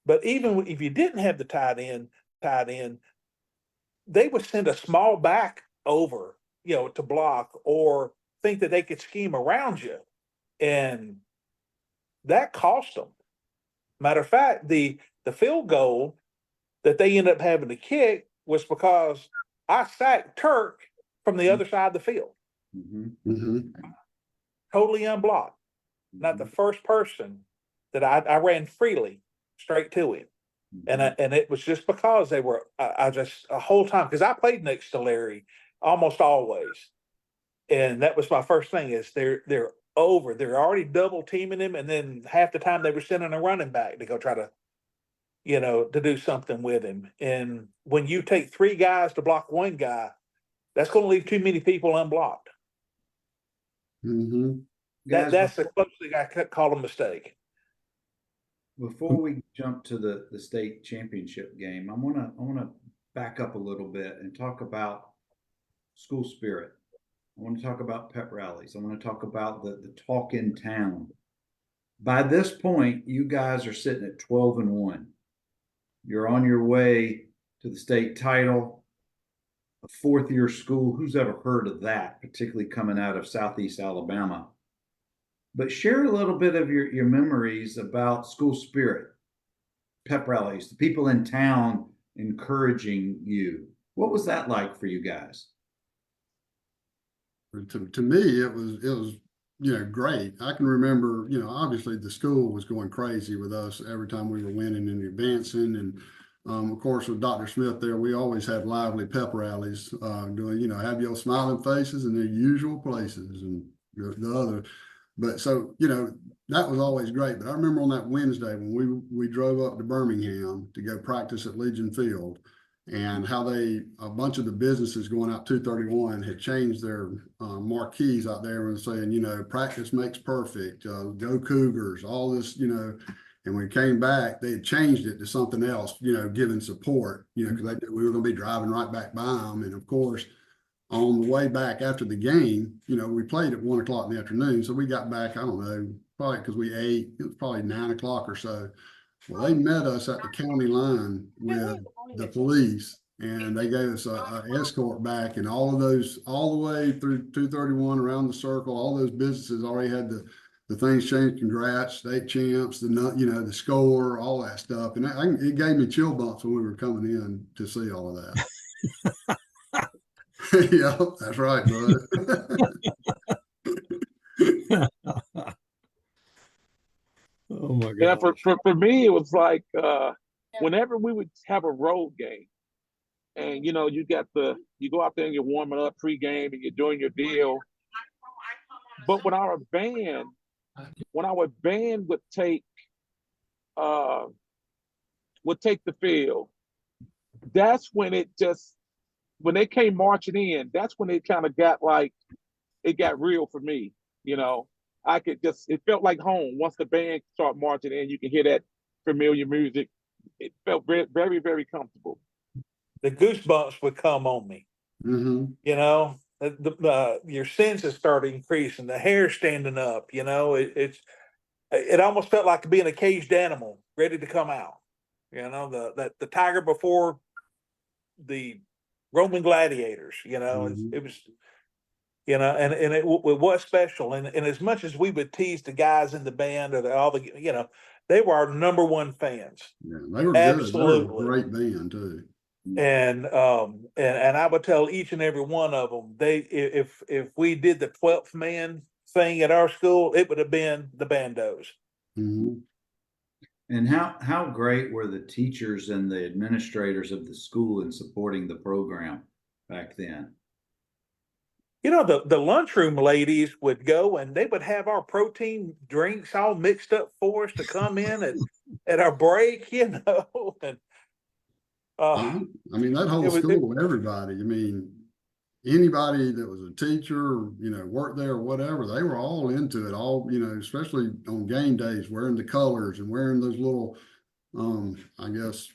But even if you didn't have the tight end, they would send a small back over, you know, to block or think that they could scheme around you. And that cost them. Matter of fact, the field goal that they ended up having to kick was because I sacked Turk from the other side of the field, Mhm. totally unblocked. Not the first person that I ran freely straight to him. And it was just because they were, I just a whole time, because I played next to Larry almost always. And that was my first thing is they're already double teaming him. And then half the time they were sending a running back to go try to, you know, to do something with him. And when you take three guys to block one guy, that's going to leave too many people unblocked. Mhm. Guys, That's the closest thing I could call a mistake. before we jump to the state championship game, I wanna back up a little bit and talk about school spirit. I want to talk about pep rallies. I want to talk about the talk in town. By this point, you guys are sitting at 12-1. You're on your way to the state title, a fourth-year school. Who's ever heard of that, particularly coming out of Southeast Alabama? but share a little bit of your memories about school spirit, pep rallies, the people in town encouraging you. What was that like for you guys? To me, it was, great. I can remember, obviously the school was going crazy with us every time we were winning and advancing. And of course, with Dr. Smith there, we always had lively pep rallies, doing, have your smiling faces in their usual places and the other. But so, that was always great. But I remember on that Wednesday when we drove up to Birmingham to go practice at Legion Field, and how a bunch of the businesses going out 231 had changed their marquees out there and saying, practice makes perfect, go Cougars, all this, and when we came back, they had changed it to something else, giving support, because we were going to be driving right back by them. And of course, on the way back after the game, we played at 1 o'clock in the afternoon. So we got back, I don't know, probably because we ate, it was probably 9 o'clock or so. Well, they met us at the county line with the police, and they gave us a escort back, and all the way through 231 around the circle, all those businesses already had the things changed. Congrats, state champs, the score, all that stuff. And it gave me chill bumps when we were coming in to see all of that. Yeah, that's right, bud. Oh my Yeah, God. for me, it was like whenever we would have a road game, and you go out there and you're warming up pregame and you're doing your deal. But when our band would take the field, that's when when they came marching in, that's when it kind of it got real for me. It felt like home. Once the band started marching in, you can hear that familiar music. It felt very, very, very comfortable. The goosebumps would come on me. Mm-hmm. Your senses start increasing, the hair standing up. It almost felt like being a caged animal ready to come out. The tiger before the Roman gladiators. Mm-hmm. It was. And it was special. And as much as we would tease the guys in the band or they were our number one fans. Yeah, they were Absolutely. Good. They were a great band too. And I would tell each and every one of them, if we did the 12th man thing at our school, it would have been the bandos. Mm-hmm. And how great were the teachers and the administrators of the school in supporting the program back then? The lunchroom ladies would go and they would have our protein drinks all mixed up for us to come in at our break, and I mean, that whole school, everybody, anybody that was a teacher, worked there or whatever, they were all into it, especially on game days, wearing the colors and wearing those little, I guess,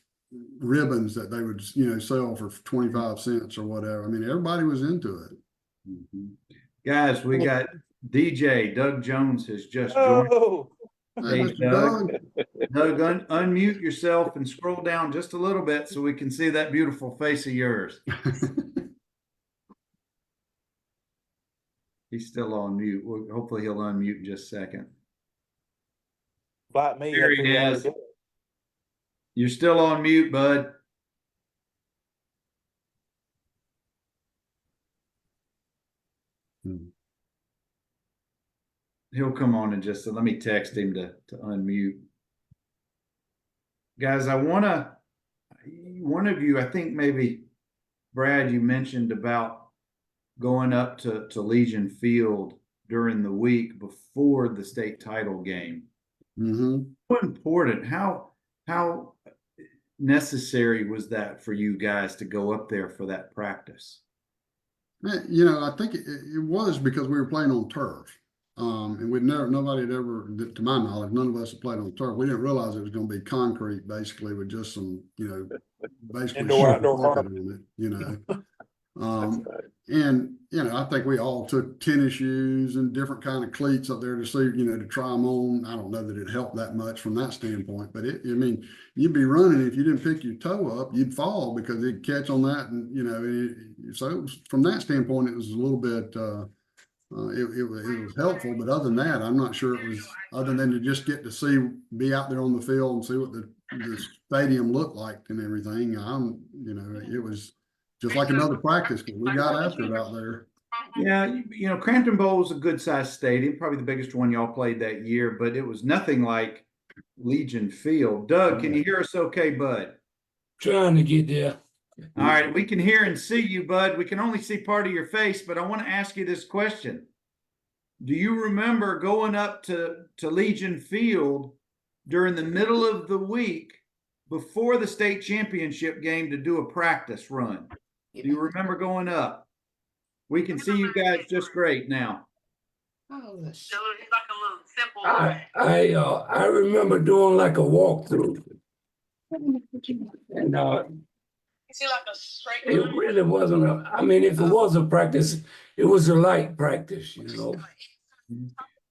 ribbons that they would, sell for 25 cents or whatever. Everybody was into it. Mm-hmm. Guys, we got DJ Doug Jones has just joined. Hey, Doug. Doug, unmute yourself and scroll down just a little bit so we can see that beautiful face of yours. He's still on mute. Hopefully he'll unmute in just a second. Invite me. There he is. You're still on mute, bud. He'll come on in just let me text him to unmute. Guys, one of you, I think maybe Brad, you mentioned about going up to Legion Field during the week before the state title game. Mm-hmm. How important, how necessary was that for you guys to go up there for that practice? I think it was because we were playing on turf. And nobody had ever, to my knowledge, none of us had played on turf. We didn't realize it was going to be concrete, basically, with just some, basically indoor on it, and I think we all took tennis shoes and different kind of cleats up there to see, to try them on. I don't know that it helped that much from that standpoint, but you'd be running, if you didn't pick your toe up, you'd fall because it'd catch on that, and so it was, from that standpoint, it was a little bit it was helpful, but other than that, I'm not sure it was, other than to just get to see, be out there on the field and see what the stadium looked like and everything. It was just like another practice because we got after it out there. Yeah, Crampton Bowl was a good sized stadium, probably the biggest one y'all played that year, but it was nothing like Legion Field. Doug, can you hear us okay, bud? Trying to get there. All right, we can hear and see you, bud. We can only see part of your face, but I want to ask you this question. Do you remember going up to Legion Field during the middle of the week before the state championship game to do a practice run? Do you remember going up? We can see you guys just great now. Oh, it's like a little simple. I remember doing like a walkthrough. And it really wasn't if it was a practice, it was a light practice,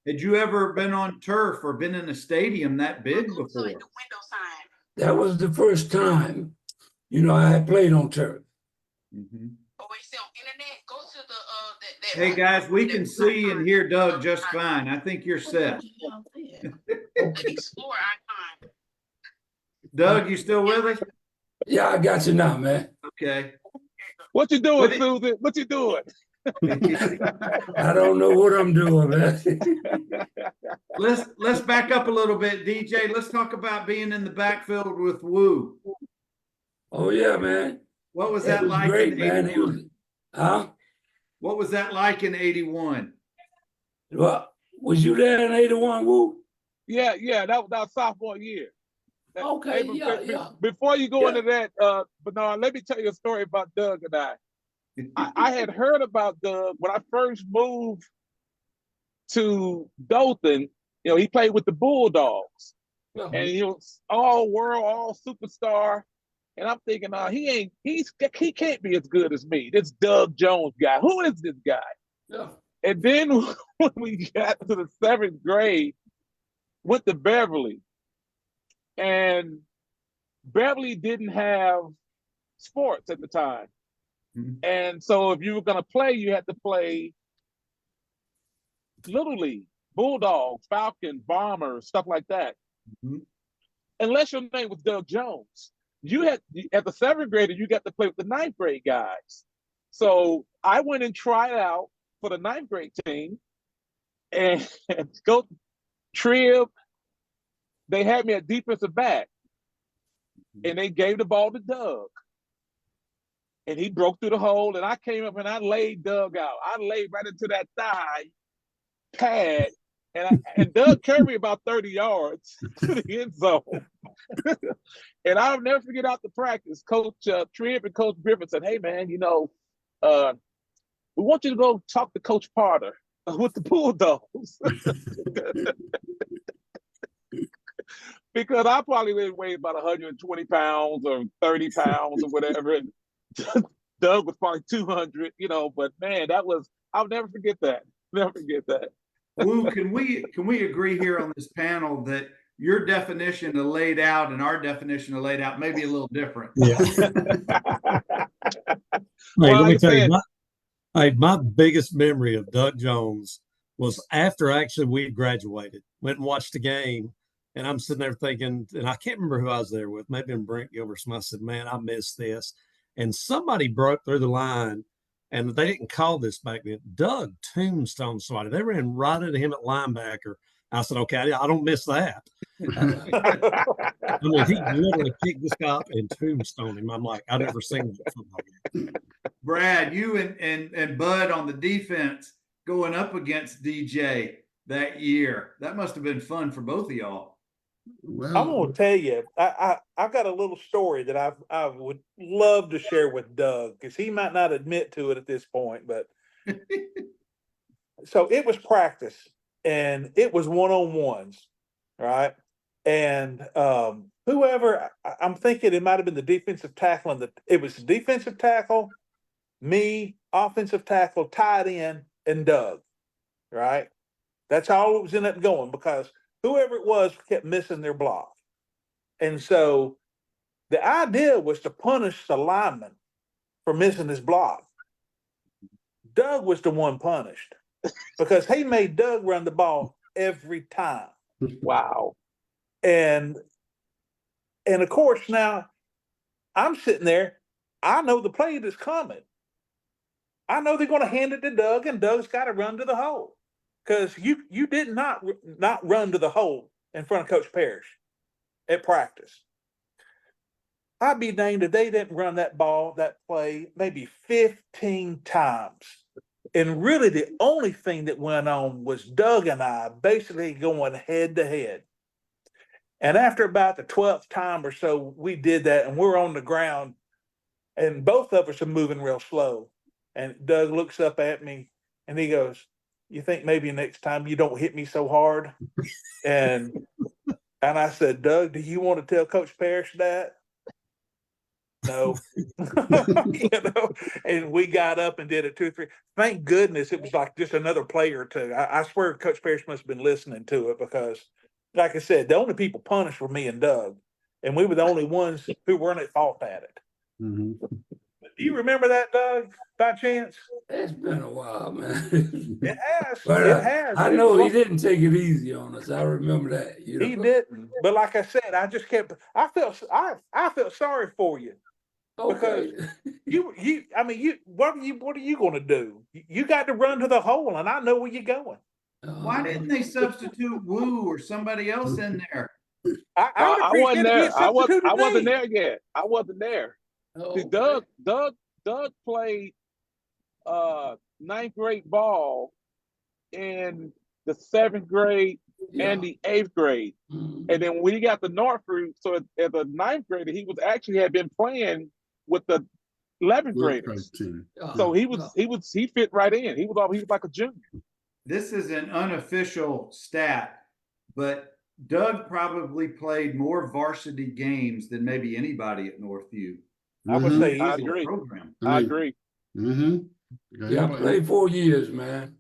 Had you ever been on turf or been in a stadium that big before? That was the first time, I had played on turf. Mm-hmm. Hey guys, we can see and hear Doug just fine. I think you're set. Doug, you still with us? Yeah, I got you now, man. Okay. What you doing, Susan? What you doing? I don't know what I'm doing, man. Let's back up a little bit, DJ. Let's talk about being in the backfield with Woo. Oh yeah, man. What was that like great, in man. 81? What was that like in 81? Well, was you there in 81, Woo? Yeah, that was sophomore year. Okay, yeah. Before you go into that, but no, let me tell you a story about Doug and I. I had heard about Doug when I first moved to Dothan. He played with the Bulldogs, and he was all world, all superstar. And I'm thinking, he can't be as good as me. This Doug Jones guy. Who is this guy? Yeah. And then when we got to the 7th grade, went to Beverly, and Beverly didn't have sports at the time. Mm-hmm. And so if you were going to play, you had to play Little League, Bulldogs, Falcons, Bombers, stuff like that. Mm-hmm. Unless your name was Doug Jones. You had, at the 7th grader, you got to play with the 9th grade guys. So I went and tried out for the 9th grade team, and Coach Tribb, they had me at defensive back, and they gave the ball to Doug. And he broke through the hole, and I came up and I laid Doug out. I laid right into that thigh pad, and Doug carried me about 30 yards to the end zone. And I'll never forget out the practice, Coach Tribb and Coach Griffin said, "Hey, man, we want you to go talk to Coach Potter with the Bulldogs." Because I probably weighed about 120 pounds or 30 pounds or whatever. And Doug was probably 200, but man, I'll never forget that. Never forget that. Woo, can we agree here on this panel that your definition of laid out and our definition of laid out may be a little different? Yeah. Let me tell you, my biggest memory of Doug Jones was after actually we graduated, went and watched the game, and I'm sitting there thinking, and I can't remember who I was there with, maybe Brent Gilbert. I said, "Man, I missed this." And somebody broke through the line, and they didn't call this back then. Doug tombstone somebody. They ran right into him at linebacker. I said, "Okay, I don't miss that." He literally picked this guy up and tombstoned him. I'm like, I've never seen that football game. Brad, you and Bud on the defense going up against DJ that year. That must have been fun for both of y'all. Well, I'm going to tell you, I've got a little story that I would love to share with Doug, because he might not admit to it at this point, but so it was practice and it was one-on-ones, right? And whoever, I'm thinking it might have been the defensive tackle, and it was the defensive tackle, me, offensive tackle, tight end, and Doug, right? That's all it was ended up going, because whoever it was kept missing their block. And so the idea was to punish the lineman for missing his block. Doug was the one punished. because he made Doug run the ball every time. Wow. And of course, now I'm sitting there. I know the play that's coming. I know they're going to hand it to Doug, and Doug's got to run to the hole, because you did not run to the hole in front of Coach Parrish at practice. I'd be danged if they didn't run that play, maybe 15 times. And really, the only thing that went on was Doug and I basically going head to head. And after about the 12th time or so, we did that, and we're on the ground, and both of us are moving real slow. And Doug looks up at me and he goes, "You think maybe next time you don't hit me so hard?" And I said, "Doug, do you want to tell Coach Parrish that?" No. And we got up and did it 2 or 3. Thank goodness it was like just another play or two. I swear Coach Parrish must have been listening to it, because, like I said, the only people punished were me and Doug, and we were the only ones who weren't at fault at it. Mhm. Do you remember that, Doug, by chance? It's been a while, man. It has. But It has. I It know was he like- didn't take it easy on us. I remember that. You know? He didn't. But like I said, I just kept. I felt sorry for you, Okay. what are you going to do? You got to run to the hole, and I know where you're going. Why didn't they substitute Woo or somebody else in there? I would I appreciate wasn't if he there. had substituted I wasn't me. there yet. I wasn't there. See, Okay. Doug played ninth grade ball in the 7th grade and the 8th grade. Mhm. And then when he got to Northview, so as a 9th grader, he was actually had been playing with the 11th graders. So he fit right in. He was like a junior. This is an unofficial stat, but Doug probably played more varsity games than maybe anybody at Northview. I would say I easily. agree. Program. I agree. Yeah, I played 4 years, man.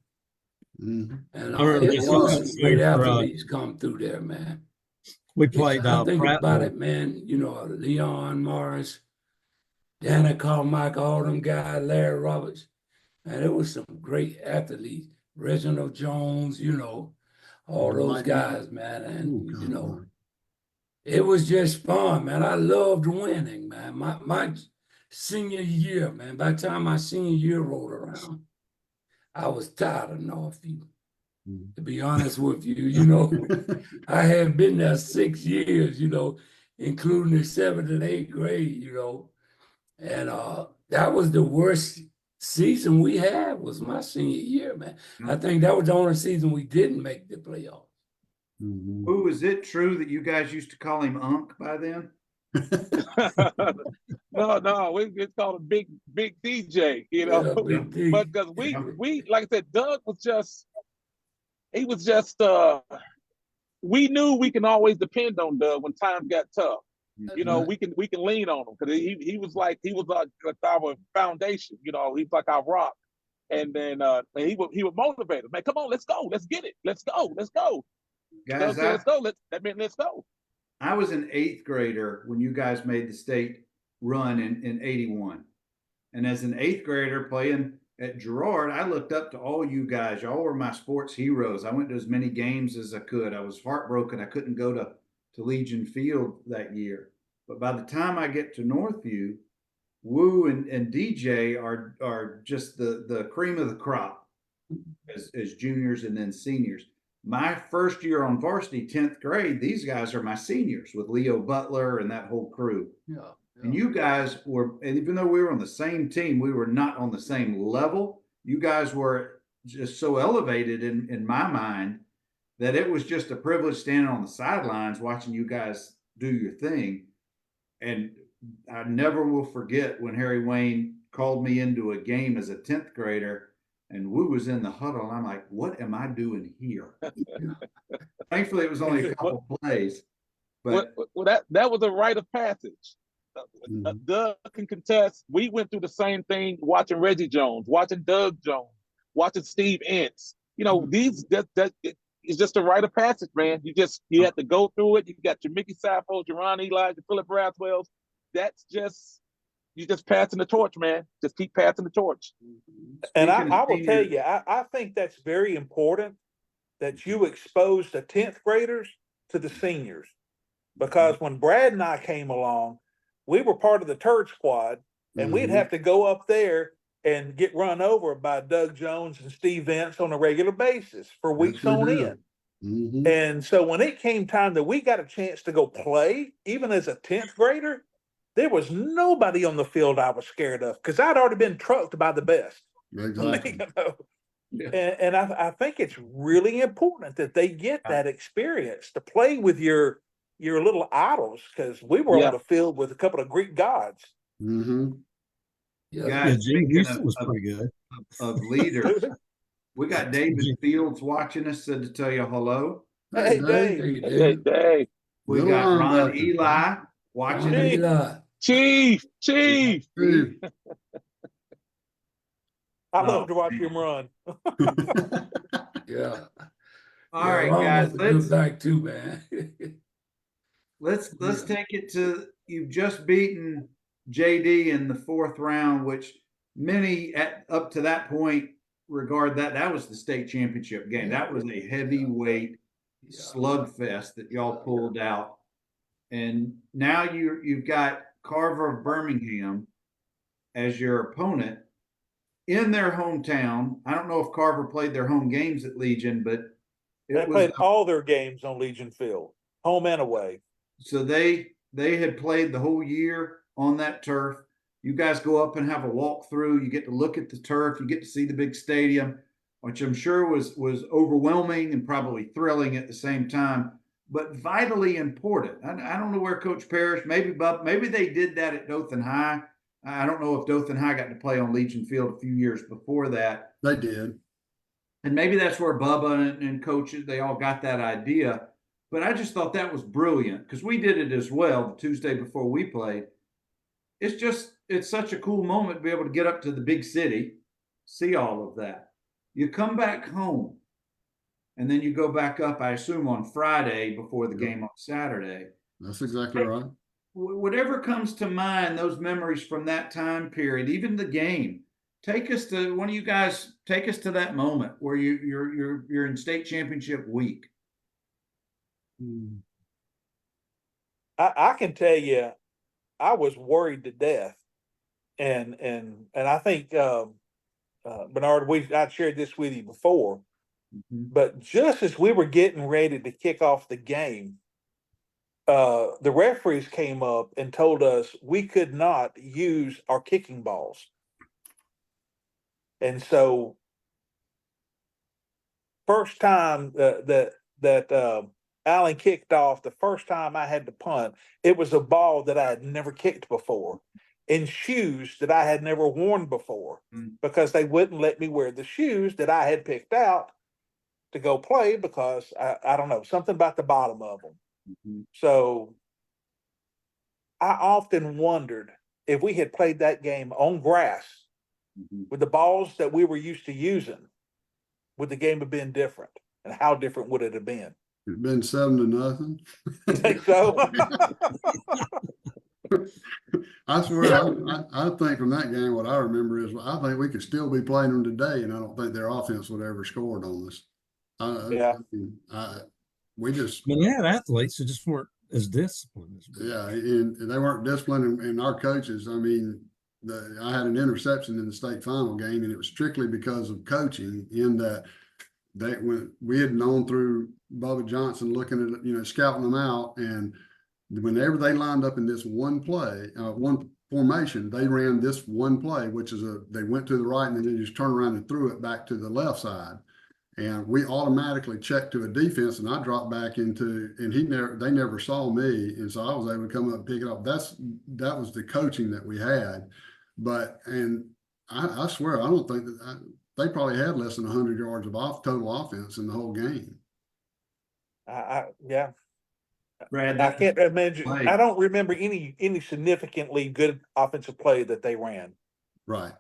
Mhm. And I remember it just was looking some great for, athletes come through there, man. we played I think Prattville. about it, man. You know, Leon Morris, Danny Carmichael, all them guys, Larry Roberts. And it was some great athletes. Reginald Jones, you know, all those guys, man. And, you know, it was just fun, man. I loved winning, man. My senior year, man, by the time my senior year rolled around, I was tired of Northview. To be honest with you, you know, I had been there 6 years, you know, including the 7th and 8th grade, you know, and that was the worst season we had was my senior year, man. I think that was the only season we didn't make the playoffs. Woo, is it true that you guys used to call him Unc by then? No, we just called him Big DJ, you know. Yeah, Big D. But because we like I said, Doug was just we knew we can always depend on Doug when times got tough. You know, we can lean on him because he was our foundation. You know, he's like our rock. And then he would motivate us. Man, come on, let's go, let's get it, let's go. Guys, Doug said, let's go. That meant let's go. I was an 8th grader when you guys made the state run in 81. And as an 8th grader playing at Girard, I looked up to all you guys. Y'all were my sports heroes. I went to as many games as I could. I was heartbroken I couldn't go to Legion Field that year. But by the time I get to Northview, Woo and DJ are just the cream of the crop as juniors and then seniors. My first year on varsity, 10th grade, these guys are my seniors with Leo Butler and that whole crew. Yeah. And you guys were, and even though we were on the same team, we were not on the same level. You guys were just so elevated in my mind that it was just a privilege standing on the sidelines watching you guys do your thing. And I never will forget when Harry Wayne called me into a game as a 10th grader and Woo was in the huddle. And I'm like, what am I doing here? Thankfully, it was only a couple plays. But that was a rite of passage. Doug can contest. We went through the same thing watching Reggie Jones, watching Doug Jones, watching Steve Ince. You know, that it's just a rite of passage, man. You have to go through it. You got your Mickey Sappos, your Ron Eli, your Philip Rathwells. That's just You just passing the torch, man. Just keep passing the torch. And Speaking I of will tell seniors- you, I think that's very important that you expose the 10th graders to the seniors. Because when Brad and I came along, we were part of the Turd squad, and we'd have to go up there and get run over by Doug Jones and Steve Vance on a regular basis for weeks we on did. end. And so when it came time that we got a chance to go play, even as a 10th grader, there was nobody on the field I was scared of because I'd already been trucked by the best. Exactly. You know? Yeah. And I think it's really important that they get that experience to play with your little idols, because we were Yeah. on the field with a couple of Greek gods. Mm-hmm. Yeah. Yeah, Guys, Jim speaking Houston of, was of, pretty good. of leaders, we got David Fields watching us, said to tell you hello. Hey, Hey, Dave. Dave. Hey, Hey, Dave. Dave. We Little got Ron linebacker. Eli watching Ron us. Eli. Chief. Steve. I Oh, love to watch him run. Yeah. All Yeah, right, Ron guys, was a good back too, man. let's Yeah. take it to, you've just beaten JD in the 4th round, which many up to that point regard that was the state championship game. That was a heavyweight Yeah. slugfest that y'all pulled out. And now you've got Carver of Birmingham as your opponent in their hometown. I don't know if Carver played their home games at Legion, but They it was played all their games on Legion Field, home and away. so they had played the whole year on that turf. You guys go up and have a walkthrough. You get to look at the turf. You get to see the big stadium, which I'm sure was overwhelming and probably thrilling at the same time, but vitally important. I don't know where Coach Parrish, maybe they did that at Dothan High. I don't know if Dothan High got to play on Legion Field a few years before that. They did. And maybe that's where Bubba and coaches, they all got that idea. But I just thought that was brilliant because we did it as well the Tuesday before we played. It's such a cool moment to be able to get up to the big city, see all of that. You come back home, and then you go back up, I assume, on Friday before the game on Saturday. That's exactly right. Whatever comes to mind, those memories from that time period, even the game. Take us to one of you guys. Take us to that moment where you're in state championship week. I can tell you, I was worried to death, and I think Bernard, I shared this with you before, but just as we were getting ready to kick off the game, the referees came up and told us we could not use our kicking balls, and so first time that Allen kicked off, the first time I had to punt, it was a ball that I had never kicked before in shoes that I had never worn before because they wouldn't let me wear the shoes that I had picked out to go play because I don't know, something about the bottom of them. So I often wondered if we had played that game on grass with the balls that we were used to using, would the game have been different? And how different would it have been? It's been 7-0. You think so? I swear, I think from that game, what I remember is I think we could still be playing them today, and I don't think their offense would ever scored on us. We just, I mean, they had athletes that just weren't as disciplined as we. yeah, and they weren't disciplined, and our coaches. I mean, I had an interception in the state final game, and it was strictly because of coaching. In that, when we had known through Bubba Johnson looking at scouting them out, and whenever they lined up in this one play, one formation, they ran this one play, which is they went to the right and then they just turned around and threw it back to the left side. And we automatically checked to a defense, and I dropped back into, and they never saw me. And so I was able to come up and pick it up. That was the coaching that we had. And I swear, I don't think that they probably had less than 100 yards of total offense in the whole game. Yeah. Brad, I can't imagine. play. I don't remember any significantly good offensive play that they ran. Right.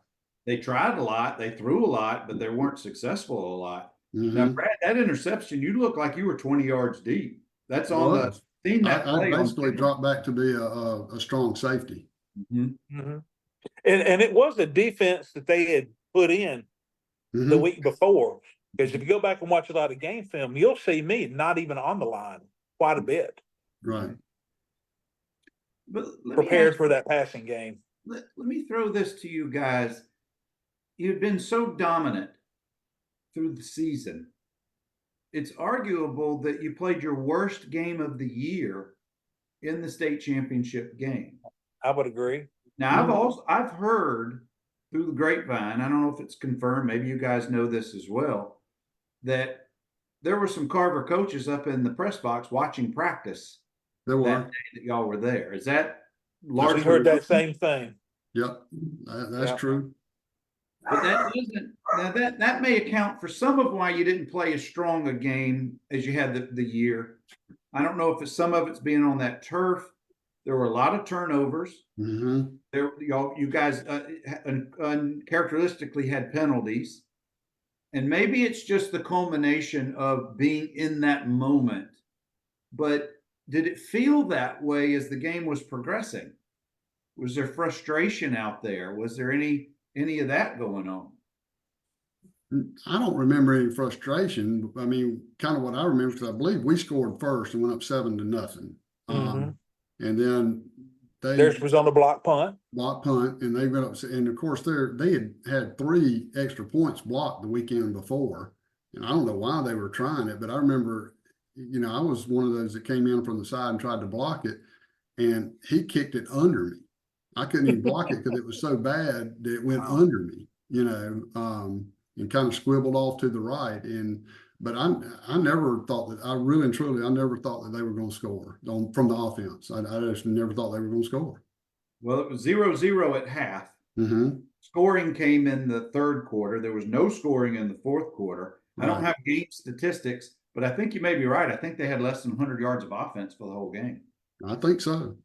They tried a lot, they threw a lot, but they weren't successful a lot. Mm-hmm. Now, Brad, that interception, you look like you were 20 yards deep. That's on Well, the team that I play. basically dropped back to be a strong safety. Mm-hmm. Mm-hmm. And it was the defense that they had put in the Mhm. week before. Because if you go back and watch a lot of game film, you'll see me not even on the line quite a bit, Right. But let me prepared ask, for that passing game. let me throw this to you guys. You've been so dominant through the season. It's arguable that you played your worst game of the year in the state championship game. I would agree. Now, I've heard through the grapevine, I don't know if it's confirmed, maybe you guys know this as well, that there were some Carver coaches up in the press box watching practice There that were. day that y'all were there. Is that We largely heard that same thing. Yep. That's Yep. true. But that doesn't, now that may account for some of why you didn't play as strong a game as you had the year. I don't know if it's some of it's being on that turf. There were a lot of turnovers. Mm-hmm. There, you guys uncharacteristically had penalties, and maybe it's just the culmination of being in that moment. But did it feel that way as the game was progressing? Was there frustration out there? Was there any of that going on? I don't remember any frustration. I mean, kind of what I remember, because I believe we scored first and went up 7-0. Mhm. And then Theirs was on the block punt. block punt, and they went up, and of course they had 3 extra points blocked the weekend before, and I don't know why they were trying it, but I remember, I was one of those that came in from the side and tried to block it, and he kicked it under me. I couldn't even block it because it was so bad that it went under me, and kind of squibbled off to the right. But I never thought that, I really and truly, I never thought that they were going to score from the offense. I just never thought they were going to score. Well, it was 0-0 at half. Mm-hmm. Scoring came in the third quarter. There was no scoring in the fourth quarter. I don't Right. have game statistics, but I think you may be right. I think they had less than 100 yards of offense for the whole game. I think so.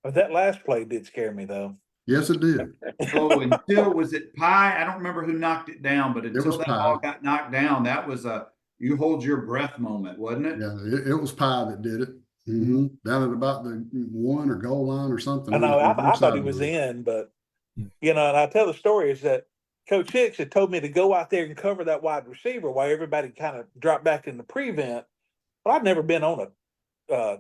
But that last play did scare me, though. Yes, it did. Oh, until was it Pye? I don't remember who knocked it down, but until was that Pye. ball got knocked down, that was a you hold your breath moment, wasn't it? Yeah, it was Pye that did it. Mm-hmm. Down at about the 1 or goal line or something. I know. On the I thought he sideline. was in, but and I tell the story is that Coach Hicks had told me to go out there and cover that wide receiver while everybody kind of dropped back in the prevent. But I'd never been on a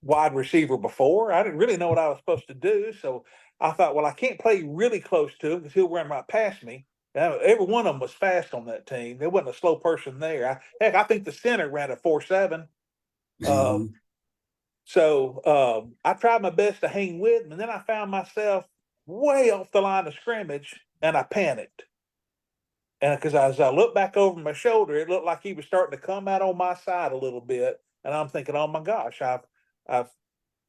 wide receiver before. I didn't really know what I was supposed to do, so I thought, well, I can't play really close to him because he'll run right past me. Now, every one of them was fast on that team. There wasn't a slow person there. I think the center ran a 4.7. Mhm. So I tried my best to hang with him, and then I found myself way off the line of scrimmage, and I panicked. And because as I looked back over my shoulder, it looked like he was starting to come out on my side a little bit, and I'm thinking, oh my gosh, I've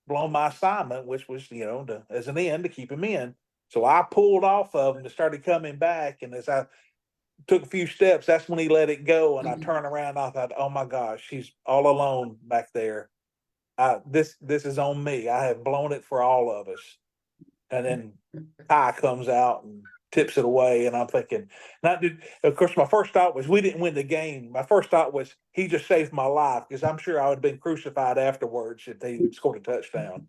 blown my assignment, which was as an end to keep him in. So I pulled off of him and started coming back, and as I took a few steps, that's when he let it go, and I turned around. And I thought, oh my gosh, he's all alone back there. This is on me. I have blown it for all of us. And then Ty comes out and tips it away, and I'm thinking, of course, my first thought was we didn't win the game. My first thought was he just saved my life, because I'm sure I would have been crucified afterwards if they scored a touchdown.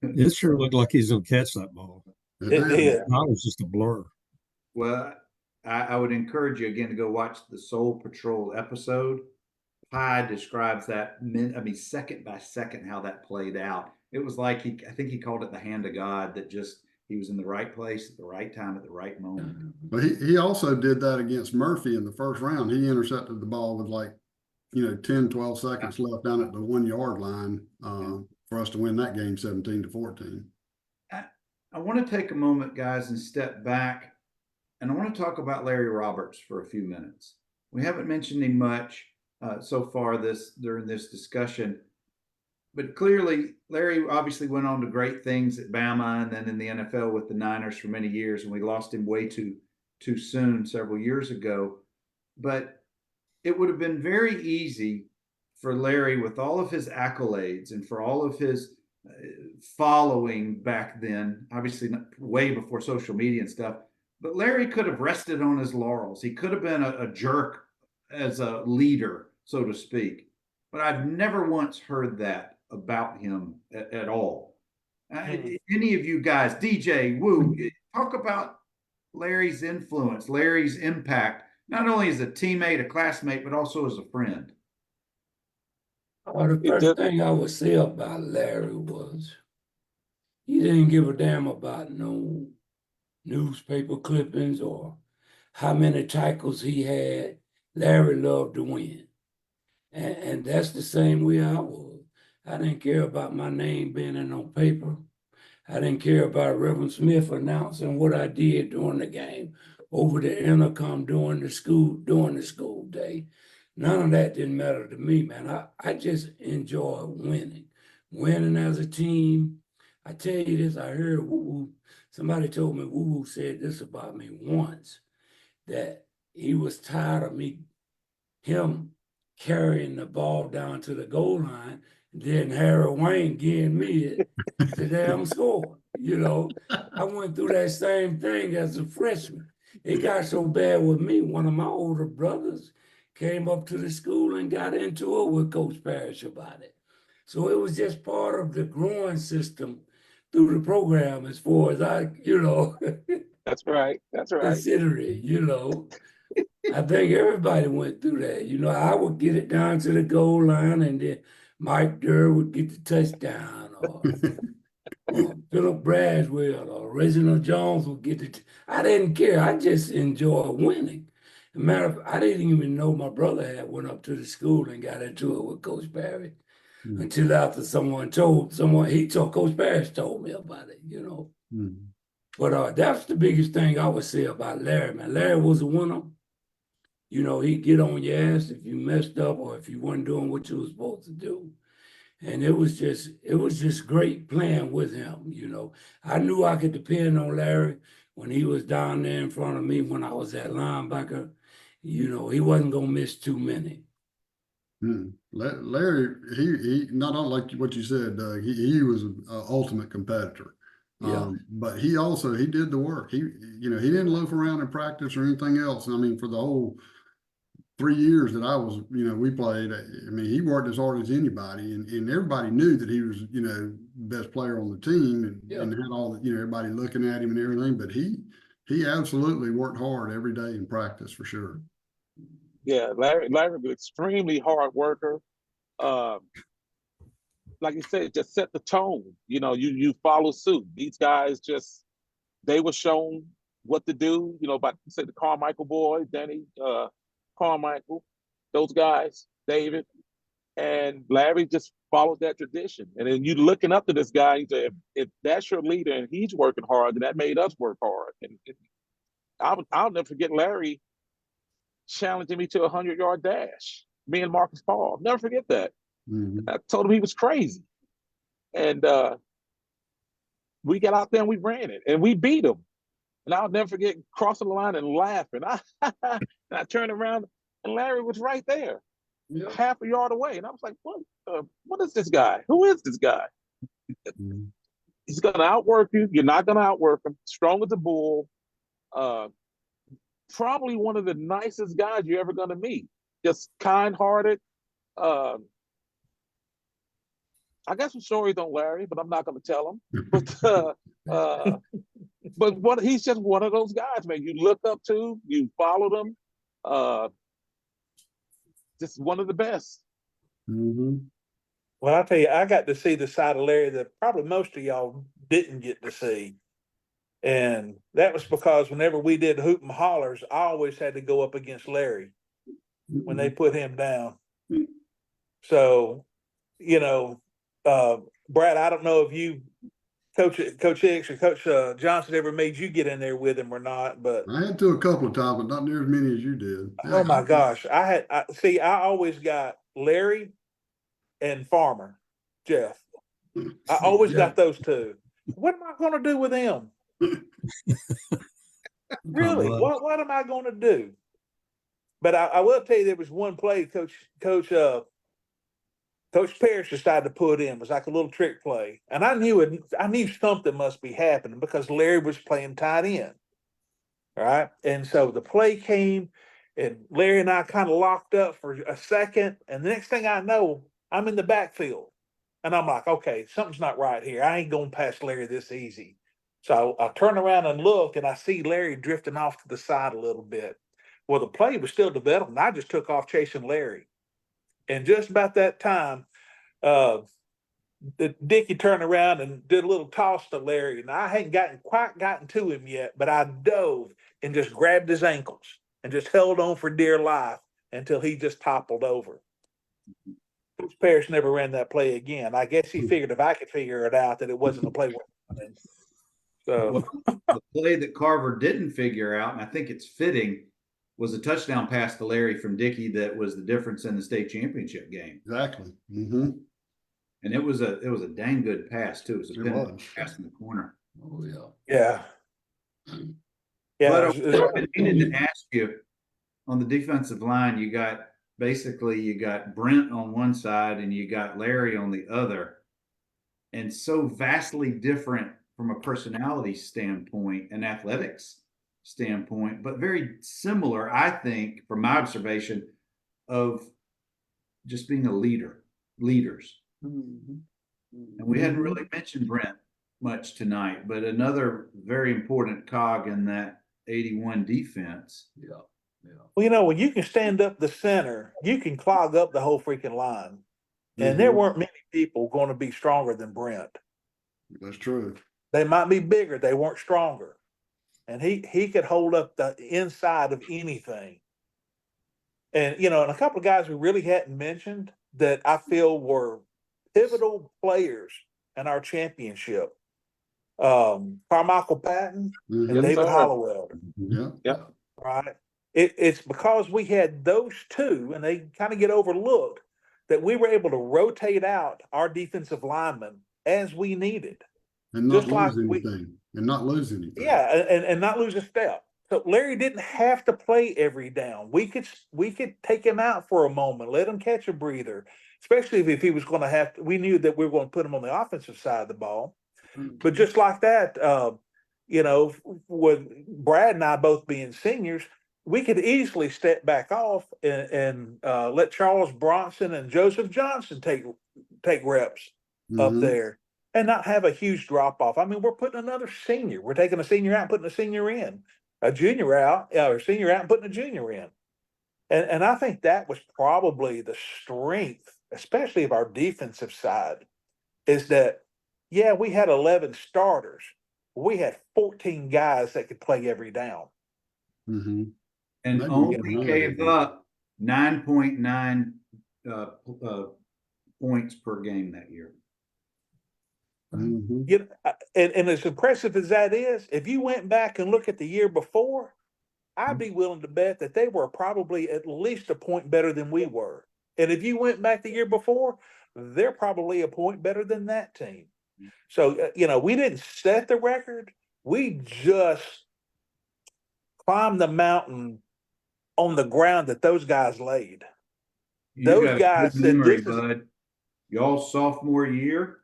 It sure looked like he's going to catch that ball. It did. I was just a blur. Well, I would encourage you again to go watch the Soul Patrol episode. Pye describes that second by second how that played out. It was like I think he called it the hand of God, that just he was in the right place at the right time at the right moment. But he also did that against Murphy in the first round. He intercepted the ball with 10, 12 seconds left down at the 1 yard line for us to win that game 17-14. I want to take a moment, guys, and step back, and I want to talk about Larry Roberts for a few minutes. We haven't mentioned him much so far during this discussion, but clearly Larry obviously went on to great things at Bama and then in the NFL with the Niners for many years, and we lost him way too soon several years ago. But it would have been very easy for Larry, with all of his accolades and for all of his following back then, obviously way before social media and stuff, but Larry could have rested on his laurels. He could have been a jerk as a leader, so to speak. But I've never once heard that about him at all. Any of you guys, DJ, Woo, talk about Larry's influence, Larry's impact, not only as a teammate, a classmate, but also as a friend. The first thing I would say about Larry was he didn't give a damn about no newspaper clippings or how many tackles he had. Larry loved to win. And that's the same way I was. I didn't care about my name being in on paper. I didn't care about Reverend Smith announcing what I did during the game over the intercom during the school day. None of that didn't matter to me, man. I just enjoy winning. Winning as a team. I tell you this, I heard somebody told me Woo said this about me once, that he was tired of him carrying the ball down to the goal line, and then Harry Wayne getting me the damn score. I went through that same thing as a freshman. It got so bad with me, one of my older brothers came up to the school and got into it with Coach Parrish about it. So it was just part of the growing system through the program as far as I, That's right. That's right. consider it. I think everybody went through that. I would get it down to the goal line, and then Mike Durr would get the touchdown, or Philip Braswell or Reginald Jones would get it. I didn't care. I just enjoyed winning. As a matter of fact, I didn't even know my brother had went up to the school and got into it with Coach Parrish until after Coach Parrish told me about it, But that's the biggest thing I would say about Larry, man. Larry was a winner. He'd get on your ass if you messed up or if you weren't doing what you were supposed to do. And it was just great playing with him. I knew I could depend on Larry when he was down there in front of me when I was at linebacker. He wasn't gonna miss too many. Larry, he not only like what you said, Doug, he was an ultimate competitor. Yeah. But he did the work. He didn't loaf around in practice or anything else. I mean, for the whole 3 years that I was, we played, I mean, he worked as hard as anybody, and everybody knew that he was, the best player on the team and had all the, everybody looking at him and everything, but he absolutely worked hard every day in practice for sure. Yeah, Larry was an extremely hard worker. Like you said, just set the tone. You follow suit. These guys they were shown what to do, by say the Carmichael boy, Danny, Carmichael, those guys, David, and Larry just followed that tradition. And then you looking up to this guy, you say, if that's your leader and he's working hard, then that made us work hard. And I'll never forget Larry challenging me to a 100-yard dash. Me and Marcus Paul, never forget that. I told him he was crazy, and we got out there and we ran it and we beat him. And I'll never forget crossing the line and laughing. And I turned around and Larry was right there, half a yard away. And I was like, what is this guy? Who is this guy? He's going to outwork you. You're not going to outwork him. Strong as a bull. Probably one of the nicest guys you're ever going to meet. Just kind-hearted. I got some stories on Larry, but I'm not going to tell them. But he's just one of those guys, man. You look up to, you follow them. Just one of the best. Well, I'll tell you, I got to see the side of Larry that probably most of y'all didn't get to see. And that was because whenever we did hoop and hollers, I always had to go up against Larry when they put him down. So, Brad, I don't know if you, Coach Hicks or Coach Johnson ever made you get in there with him or not, but I had to a couple of times, but not near as many as you did. Oh my gosh. I always got Larry and Farmer, Jeff. I always got those two. What am I going to do with them? Really? What am I going to do? But I will tell you, there was one play Coach Parrish decided to put in. It was like a little trick play. And I knew something must be happening because Larry was playing tight end. All right. And so the play came and Larry and I kind of locked up for a second. And the next thing I know, I'm in the backfield. And I'm like, okay, something's not right here. I ain't going past Larry this easy. So I turn around and look, and I see Larry drifting off to the side a little bit. Well, the play was still developing. I just took off chasing Larry. And just about that time, uh, Dickie turned around and did a little toss to Larry. And I hadn't quite gotten to him yet, but I dove and just grabbed his ankles and just held on for dear life until he just toppled over. Coach Parrish never ran that play again. I guess he figured if I could figure it out that it wasn't a play worth running. So the play that Carver didn't figure out, and I think it's fitting, was a touchdown pass to Larry from Dickey that was the difference in the state championship game. Exactly. And it was a dang good pass too. It was a It pass in the corner. Oh yeah. yeah. Yeah. But I needed to ask you, on the defensive line, you got Brent on one side and you got Larry on the other, and so vastly different from a personality standpoint and athletics standpoint, but very similar, I think, from my observation, of just being leaders. And we hadn't really mentioned Brent much tonight, but another very important cog in that 81 defense. Yeah. Well, when you can stand up the center, you can clog up the whole freaking line. And there weren't many people going to be stronger than Brent. That's true. They might be bigger, they weren't stronger. And he could hold up the inside of anything. And and a couple of guys we really hadn't mentioned that I feel were pivotal players in our championship. Carmichael Patton and Yes, David sir. Hollowell. Yeah. Right. It's because we had those two, and they kind of get overlooked, that we were able to rotate out our defensive linemen as we needed. And not Just like lose anything. And not lose anything. Yeah, and not lose a step. So Larry didn't have to play every down. We could take him out for a moment, let him catch a breather, especially if he was going to have to. We knew that we were going to put him on the offensive side of the ball. But just like that, with Brad and I both being seniors, we could easily step back off and let Charles Bronson and Joseph Johnson take reps up there and not have a huge drop off. I mean, we're putting another senior. We're taking a senior out and putting a senior in, a junior out, or senior out and putting a junior in. And I think that was probably the strength, especially of our defensive side, is that, yeah, we had 11 starters. We had 14 guys that could play every down. And Maybe only gave up 9.9 points per game that year. And as impressive as that is, if you went back and look at the year before, I'd be willing to bet that they were probably at least a point better than we were. And if you went back the year before, they're probably a point better than that team. So, we didn't set the record. We just climbed the mountain on the ground that those guys laid. Those guys said, memory, bud. Y'all sophomore year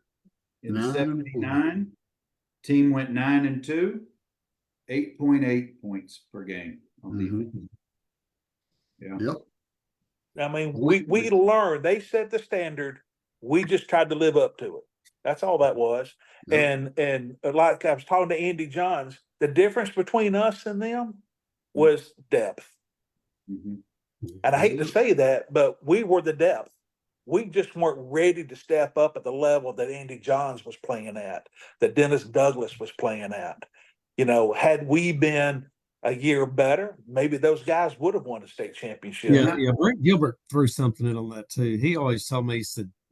in 79, team went 9-2, 8.8 points per game on defense. Yeah. Yep. I mean, we learned. They set the standard. We just tried to live up to it. That's all that was. Yep. And like I was talking to Andy Johns, the difference between us and them was depth. And I hate to say that, but we were the depth. We just weren't ready to step up at the level that Andy Johns was playing at, that Dennis Douglas was playing at. Had we been a year better, maybe those guys would have won a state championship. Yeah. Brent Gilbert threw something in on that too. He always told me,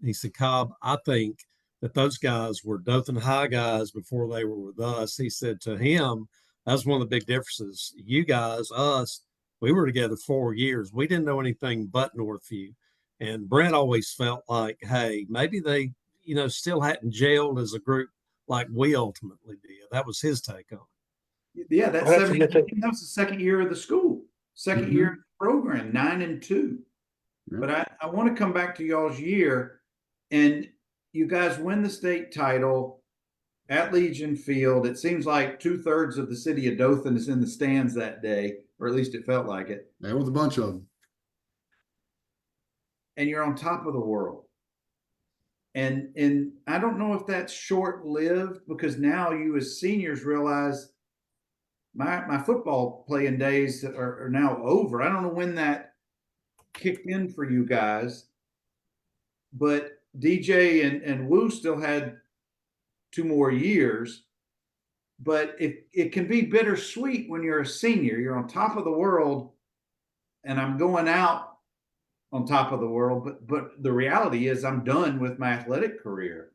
he said, Cobb, I think that those guys were Dothan High guys before they were with us. He said to him, that's one of the big differences. You guys, us, we were together 4 years. We didn't know anything but Northview. And Brent always felt like, hey, maybe they, still hadn't gelled as a group like we ultimately did. That was his take on it. Yeah, that was the second year of the school, second year of the program, 9-2. Yep. But I want to come back to y'all's year, and you guys win the state title at Legion Field. It seems like 2/3 of the city of Dothan is in the stands that day, or at least it felt like it. There was a bunch of them. And you're on top of the world. And I don't know if that's short-lived, because now you as seniors realize my football playing days are now over. I don't know when that kicked in for you guys, but DJ and Wu still had 2 more years. But it can be bittersweet when you're a senior. You're on top of the world, and I'm going out on top of the world. But the reality is, I'm done with my athletic career.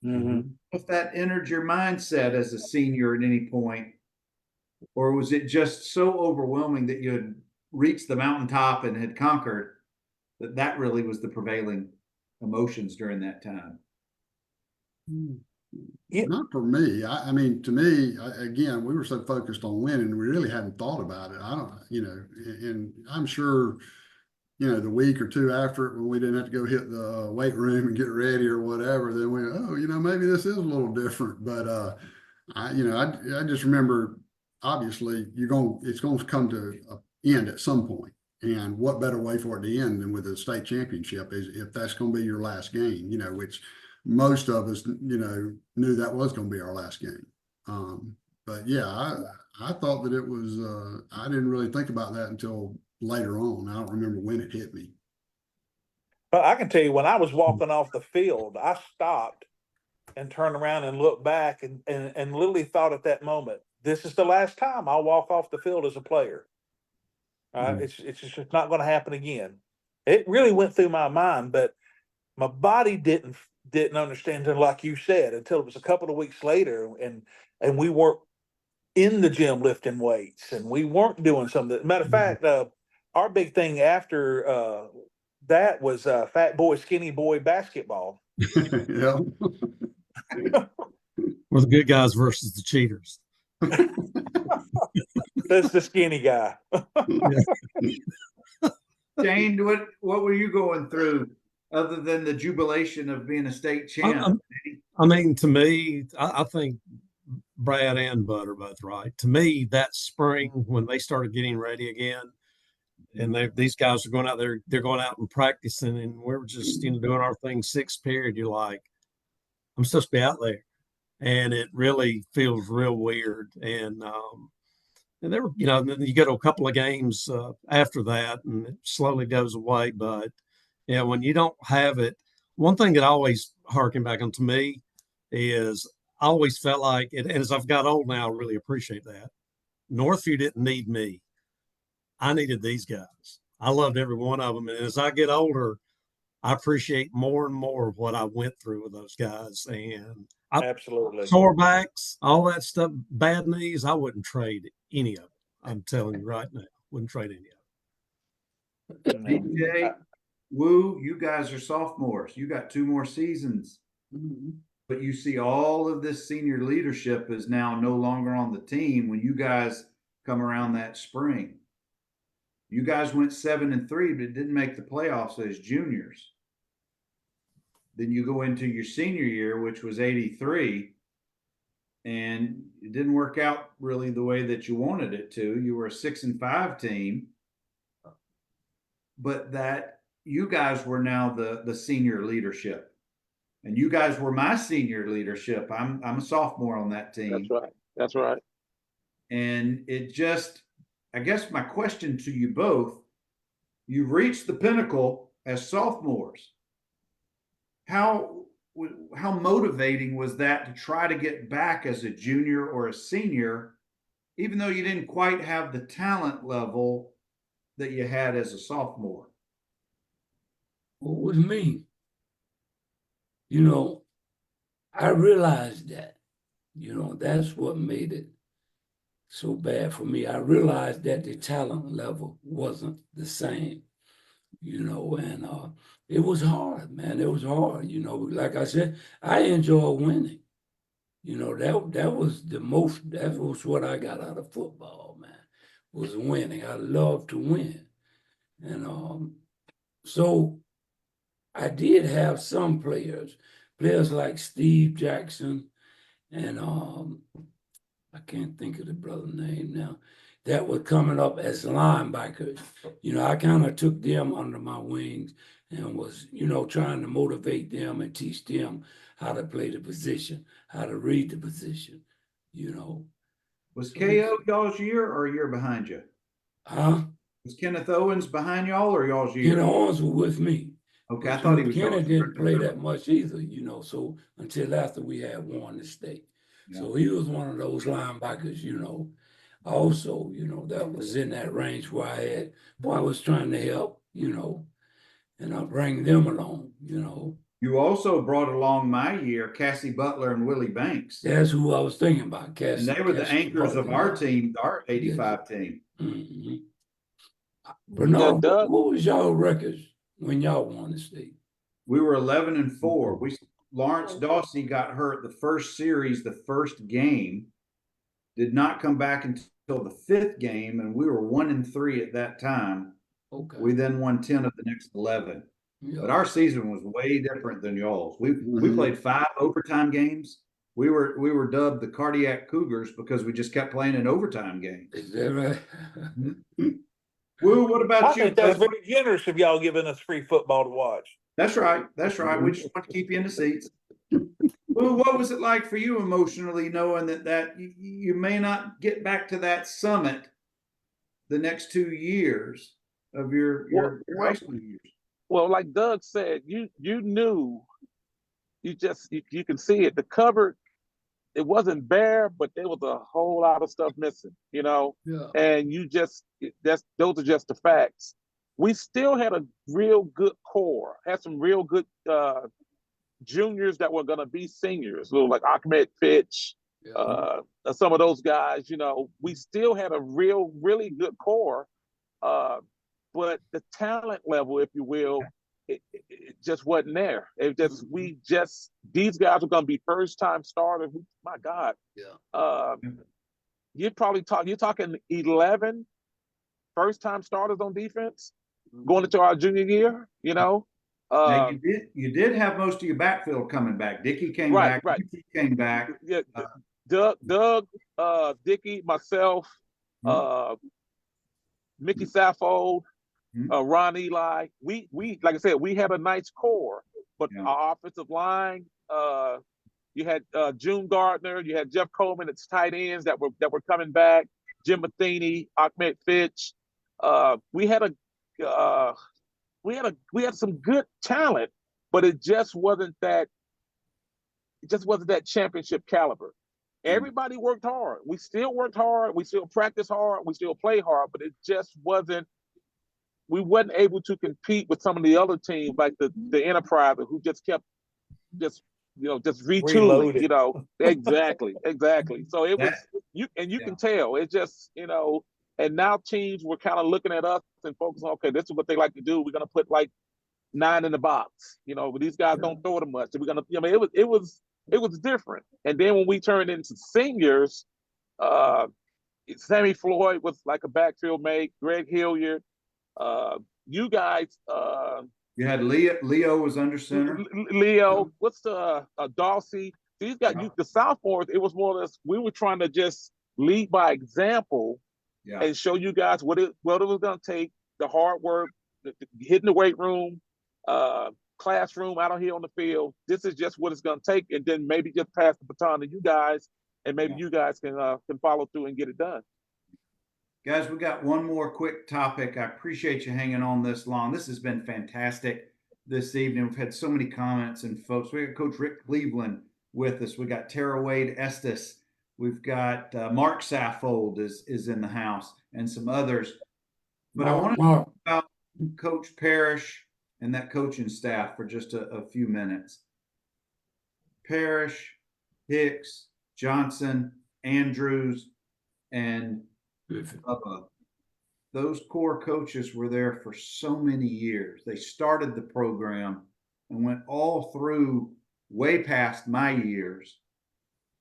Mm-hmm. If that entered your mindset as a senior at any point, or was it just so overwhelming that you had reached the mountaintop and had conquered, that really was the prevailing emotions during that time? Yeah. Not for me. I mean, to me, again, we were so focused on winning, we really hadn't thought about it. I don't, and I'm sure, the week or two after it, when we didn't have to go hit the weight room and get ready or whatever, then we, maybe this is a little different. But I just remember, obviously, it's going to come to an end at some point. And what better way for it to end than with a state championship, is if that's going to be your last game, which most of us, knew that was going to be our last game. But yeah, I thought that it was, I didn't really think about that until later on. I don't remember when it hit me. But I can tell you, when I was walking off the field, I stopped and turned around and looked back and literally thought at that moment, this is the last time I'll walk off the field as a player. It's just not going to happen again. It really went through my mind, but my body didn't understand it, like you said, until it was a couple of weeks later, and we weren't in the gym lifting weights, and we weren't doing some of that. Matter of fact, our big thing after that was fat boy, skinny boy basketball. Yeah. We're the good guys versus the cheaters. That's the skinny guy. Shane, what were you going through other than the jubilation of being a state champ? I mean, to me, I think Brad and Bud are both right. To me, that spring when they started getting ready again, and these guys are going out there, they're going out and practicing, and we're just doing our thing. Sixth period, you're like, I'm supposed to be out there, and it really feels real weird. And there were, then you go to a couple of games after that, and it slowly goes away. But yeah, when you don't have it, one thing that I always harken back on to me is I always felt like, and as I've got old now, I really appreciate that. Northview didn't need me. I needed these guys. I loved every one of them. And as I get older, I appreciate more and more of what I went through with those guys. And Absolutely. Sore backs, all that stuff, bad knees, I wouldn't trade any of it. I'm telling you right now, wouldn't trade any of it. DJ, Wu, you guys are sophomores. You got 2 more seasons. But you see all of this senior leadership is now no longer on the team when you guys come around that spring. You guys went 7-3, but it didn't make the playoffs as juniors. Then you go into your senior year, which was 83, and it didn't work out really the way that you wanted it to. You were a 6-5 team, but that you guys were now the senior leadership, and you guys were my senior leadership. I'm a sophomore on that team. That's right. And it just, I guess my question to you both, you've reached the pinnacle as sophomores. How motivating was that to try to get back as a junior or a senior, even though you didn't quite have the talent level that you had as a sophomore? Well, with me, I realized that, that's what made it so bad for me. I realized that the talent level wasn't the same, and it was hard, man. It was hard, like I said, I enjoy winning. That was what I got out of football, man, was winning. I love to win. And so I did have some players like Steve Jackson and I can't think of the brother's name now, that were coming up as linebackers. I kind of took them under my wings and was, you know, trying to motivate them and teach them how to play the position, how to read the position, you know. Was So KO y'all's year or a year behind you? Huh? Was Kenneth Owens behind y'all or y'all's Ken year? Owens was with me. Okay, I But thought he was Kenny y'all's didn't play year. that much either, you know, so until after we had won the state. Yeah. So he was one of those linebackers, you know, also, you know, that was in that range where I was trying to help, you know, and I bring them along, you know. You also brought along my year, Cassie Butler and Willie Banks. That's who I was thinking about, And Cassie. they were the Cassie anchors of Butler, our yeah. team, our Yes. 85 team. Mhm. Bernard, Doug? what was y'all records when y'all won the state? We were 11-4. Lawrence Dawsey got hurt the first series, the first game, did not come back until the fifth game, and we were 1-3 at that time. Okay. We then won 10 of the next 11. Yeah. But our season was way different than y'all's. We Mhm. played 5 overtime games. We were dubbed the Cardiac Cougars because we just kept playing in overtime games. Is that right? Woo, what I about you, think that's Bud? very generous of y'all giving us free football to watch. That's right. That's right. We just want to keep you in the seats. Well, what was it like for you emotionally, knowing that you may not get back to that summit the next 2 years of your high school years? Well, like Doug said, you knew, you can see it. The cupboard, it wasn't bare, but there was a whole lot of stuff missing, you know. Yeah. And those are just the facts. We still had a real good core, had some real good juniors that were going to be seniors, little like Ahmed Fitch, Yeah. some of those guys. You know, we still had a really good core, but the talent level, if you will, it just wasn't there. These guys were going to be first time starters. My God, you're talking 11 first time starters on defense going into our junior year. You know. Now you did have most of your backfield coming back. Dickey came back. Right. Dickey came back. Yeah, Doug, Dickey, myself, Mickey Saffold, Ron Eli. We like I said, we had a nice core, but our offensive line, you had June Gardner, you had Jeff Coleman, it's tight ends that were coming back, Jim Matheny, Ahmed Fitch. We had some good talent, but it just wasn't that championship caliber. Everybody worked hard. We still worked hard. We still practiced hard. We still play hard, but it just wasn't. We wasn't able to compete with some of the other teams like the Enterprise who just kept retooling. Reloaded. You know, exactly. So it was you can tell it just And now teams were kind of looking at us and focusing. Okay, this is what they like to do. We're gonna put like 9 in the box. But these guys don't throw it much. So we're gonna. It was different. And then when we turned into seniors, Sammy Floyd was like a backfield mate. Greg Hilliard, you guys. You had Leo was under center. Leo, what's the Dawsey? These guys, the sophomores. It was more or less we were trying to just lead by example and show you guys what it was going to take. The hard work, hitting the weight room. Classroom out here on the field. This is just what it's going to take, and then maybe just pass the baton to you guys, and maybe you guys can follow through and get it done. Guys, we got one more quick topic. I appreciate you hanging on this long. This has been fantastic this evening. We've had so many comments and folks. We got Coach Rick Cleveland with us. We got Tara Wade Estes. We've got Mark Saffold is in the house, and some others. But I want to talk about Coach Parrish and that coaching staff for just a few minutes. Parrish, Hicks, Johnson, Andrews, and Bubba. Those core coaches were there for so many years. They started the program and went all through way past my years.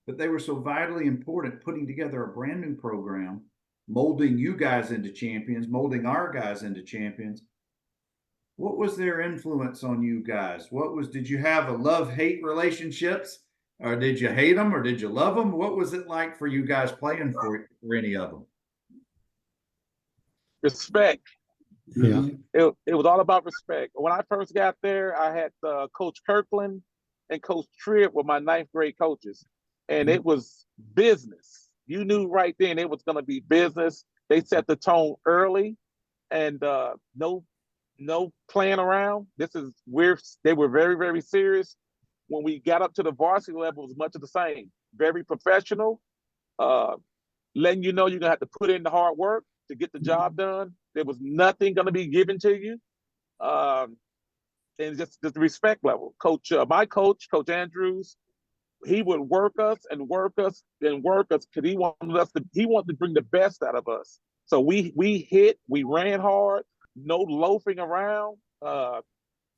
But they were so vitally important putting together a brand new program, molding you guys into champions, molding our guys into champions. What was their influence on you guys? Did you have a love-hate relationships, or did you hate them, or did you love them? What was it like for you guys playing for any of them? Respect. Yeah. It was all about respect. When I first got there, I had Coach Kirkland and Coach Tripp were my ninth grade coaches, and it was business. You knew right then it was going to be business. They set the tone early, and no playing around. They were very, very serious. When we got up to the varsity level, it was much of the same. Very professional, letting you know you're gonna have to put in the hard work to get the job done. There was nothing gonna be given to you. And just the respect level. My coach, Coach Andrews, he would work us and work us and work us because he wanted to bring the best out of us. So we ran hard, no loafing around.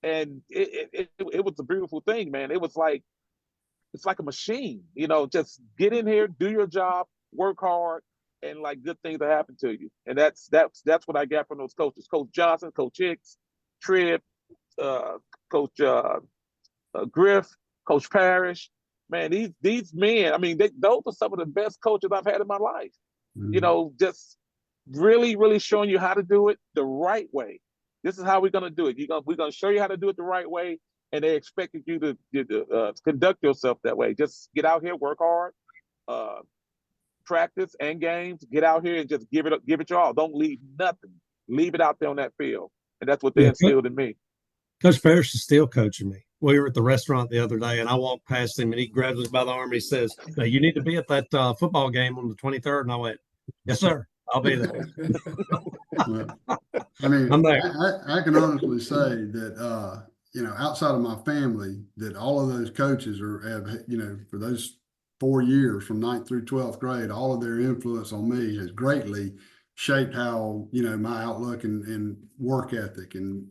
And it was a beautiful thing, man. It's like a machine, just get in here, do your job, work hard, and like good things will happen to you. And that's what I got from those coaches. Coach Johnson, Coach Hicks, Tripp, Coach Griff, Coach Parrish. Man, these men, I mean, those are some of the best coaches I've had in my life. Just really, really showing you how to do it the right way. This is how we're gonna do it. We're gonna show you how to do it the right way, and they expected you to conduct yourself that way. Just get out here, work hard, practice and games. Get out here and just give it your all. Don't leave nothing. Leave it out there on that field, and that's what they instilled in me. Coach Parrish is still coaching me. We were at the restaurant the other day, and I walked past him, and he grabs us by the arm. And he says, "Now you need to be at that football game on the 23rd." And I went, "Yes, sir. I'll be there." Well, I mean, I'm there. I can honestly say that, outside of my family, that all of those coaches for those 4 years from 9th through 12th grade, all of their influence on me has greatly shaped how, my outlook and work ethic and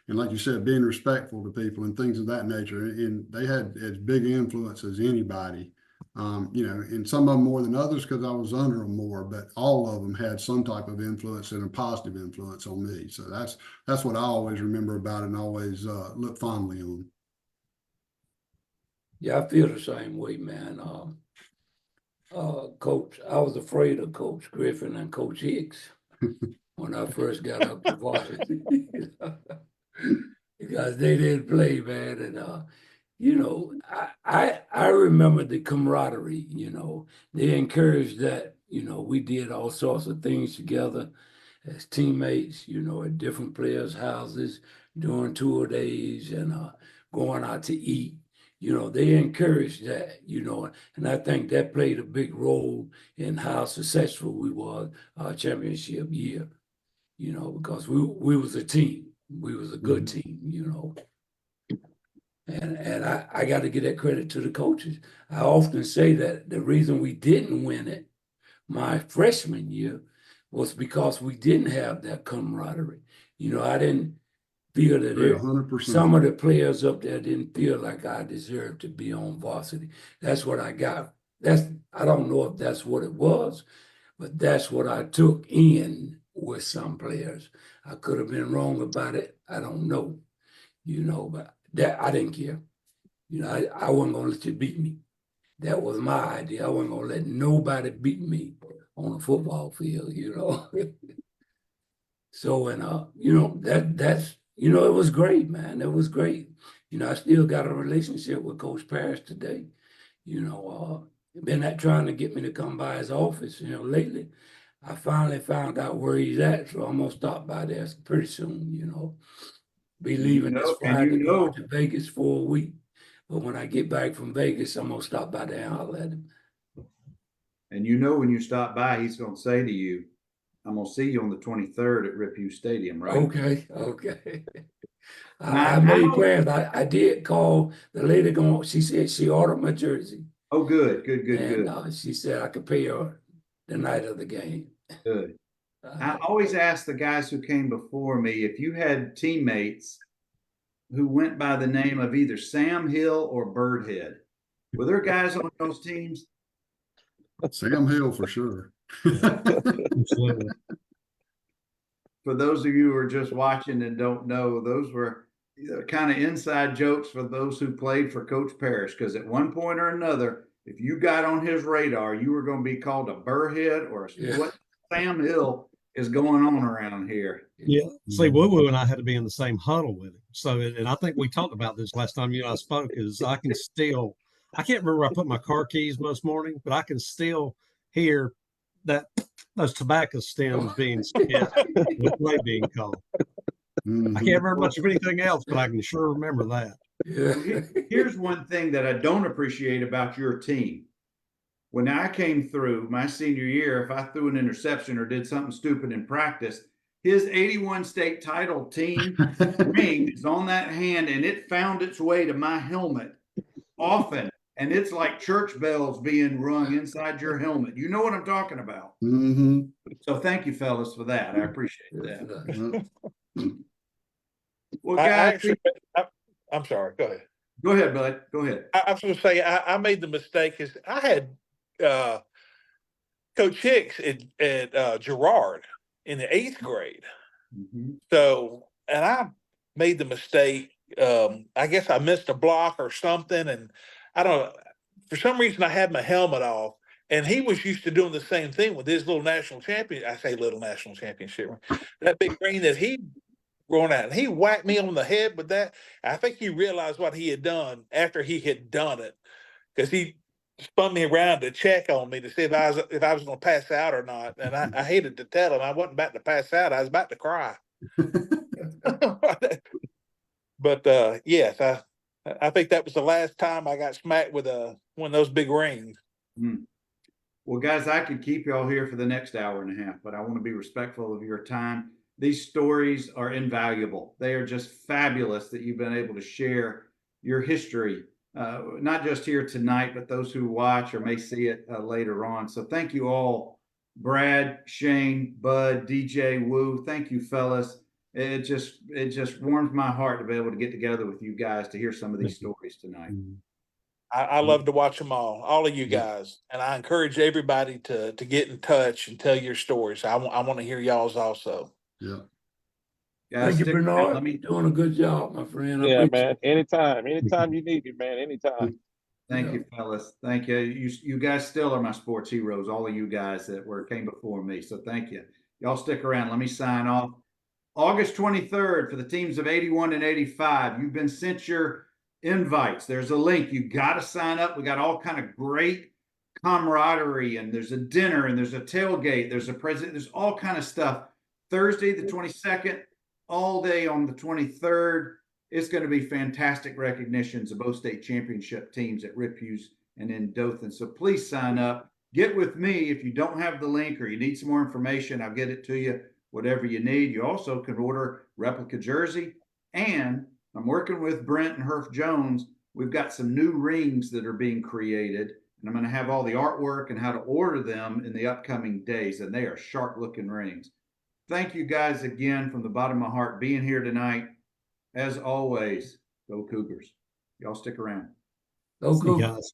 like you said, being respectful to people and things of that nature. And they had as big influence as anybody. And some of them more than others because I was under them more, but all of them had some type of influence and a positive influence on me. So that's what I always remember about it and always look fondly on. Yeah, I feel the same way, man. Coach, I was afraid of Coach Griffin and Coach Hicks when I first got up to varsity because they didn't play, man. And I remember the camaraderie. They encouraged that. We did all sorts of things together as teammates. At different players' houses during tour days and going out to eat. They encouraged that, and I think that played a big role in how successful we were our championship year, because we was a team. We was a good team, And I got to give that credit to the coaches. I often say that the reason we didn't win it my freshman year was because we didn't have that camaraderie. I didn't feel that 100%. some of the players up there didn't feel like I deserved to be on varsity. That's what I got. I don't know if that's what it was, but that's what I took in with some players. I could have been wrong about it. I don't know, but that I didn't care. I wasn't gonna let you beat me. That was my idea. I wasn't gonna let nobody beat me on a football field, So, and that's it was great, man. It was great. I still got a relationship with Coach Parrish today. Been trying to get me to come by his office. Lately, I finally found out where he's at, so I'm gonna stop by there pretty soon. Be leaving this Friday, going to Vegas for a week. But when I get back from Vegas, I'm gonna stop by there and holler at him. And when you stop by, he's gonna say to you, "I'm gonna see you on the 23rd at Rip Hughes Stadium," right? Okay. I made plans. I did call the lady she said she ordered my jersey. Oh, good. And she said I could pay her the night of the game. Good. I always ask the guys who came before me, if you had teammates who went by the name of either Sam Hill or Birdhead, were there guys on those teams? Sam Hill for sure. Absolutely. For those of you who are just watching and don't know, those were kind of inside jokes for those who played for Coach Parrish, because at one point or another, if you got on his radar, you were going to be called a burrhead or what Sam Hill is going on around here. Yeah. See, Woo Woo and I had to be in the same huddle with him. So, and I think we talked about this last time you and I spoke, is I can't remember where I put my car keys most morning, but I can still hear those tobacco stems being spit, the play being called. I can't remember much of anything else, but I can sure remember that. Here's one thing that I don't appreciate about your team. When I came through my senior year, if I threw an interception or did something stupid in practice, his 81 state title team ring is on that hand, and it found its way to my helmet often. And it's like church bells being rung inside your helmet. You know what I'm talking about. Mhm. So thank you, fellas, for that. I appreciate that. Well, I guys, actually, I'm sorry. Go ahead. go ahead, bud. Go ahead. I was going to say I made the mistake because I had Coach Hicks at Girard in the 8th grade. Mhm. So, and I made the mistake. I guess I missed a block or something, and I don't know. For some reason, I had my helmet off, and he was used to doing the same thing with his little national champion. I say little national championship, that big ring that he run out, and he whacked me on the head with that. I think he realized what he had done after he had done it, because he spun me around to check on me to see if I was going to pass out or not. And I hated to tell him I wasn't about to pass out. I was about to cry. But yes, I think that was the last time I got smacked with one of those big rings. Well, guys, I could keep y'all here for the next hour and a half, but I want to be respectful of your time. These stories are invaluable. They are just fabulous that you've been able to share your history, not just here tonight, but those who watch or may see it later on. So thank you all, Brad, Shane, Bud, DJ, Woo. Thank you, fellas. It just warms my heart to be able to get together with you guys to hear some of these stories tonight. I love to watch them all of you guys, and I encourage everybody to get in touch and tell your stories. I want to hear y'all's also. Yeah. Guys, Thank you, stick around. Bernard. Let me Doing a good job, my friend. I Yeah, appreciate man. Anytime you need me, man. Anytime. Thank Yeah. you, fellas. Thank you. You guys still are my sports heroes, all of you guys that came before me. So thank you. Y'all stick around. Let me sign off. August 23rd for the teams of 81 and 85. You've been sent your invites. There's a link. You got to sign up. We got all kind of great camaraderie, and there's a dinner, and there's a tailgate. There's a president. There's all kind of stuff. Thursday, the 22nd, all day on the 23rd. It's going to be fantastic recognitions of both state championship teams at Rip Hughes and in Dothan. So please sign up. Get with me if you don't have the link or you need some more information. I'll get it to you. Whatever you need. You also can order replica jersey. And I'm working with Brent and Herf Jones. We've got some new rings that are being created. And I'm going to have all the artwork and how to order them in the upcoming days. And they are sharp looking rings. Thank you guys again from the bottom of my heart being here tonight. As always, go Cougars. Y'all stick around. Go See you Cougars. guys.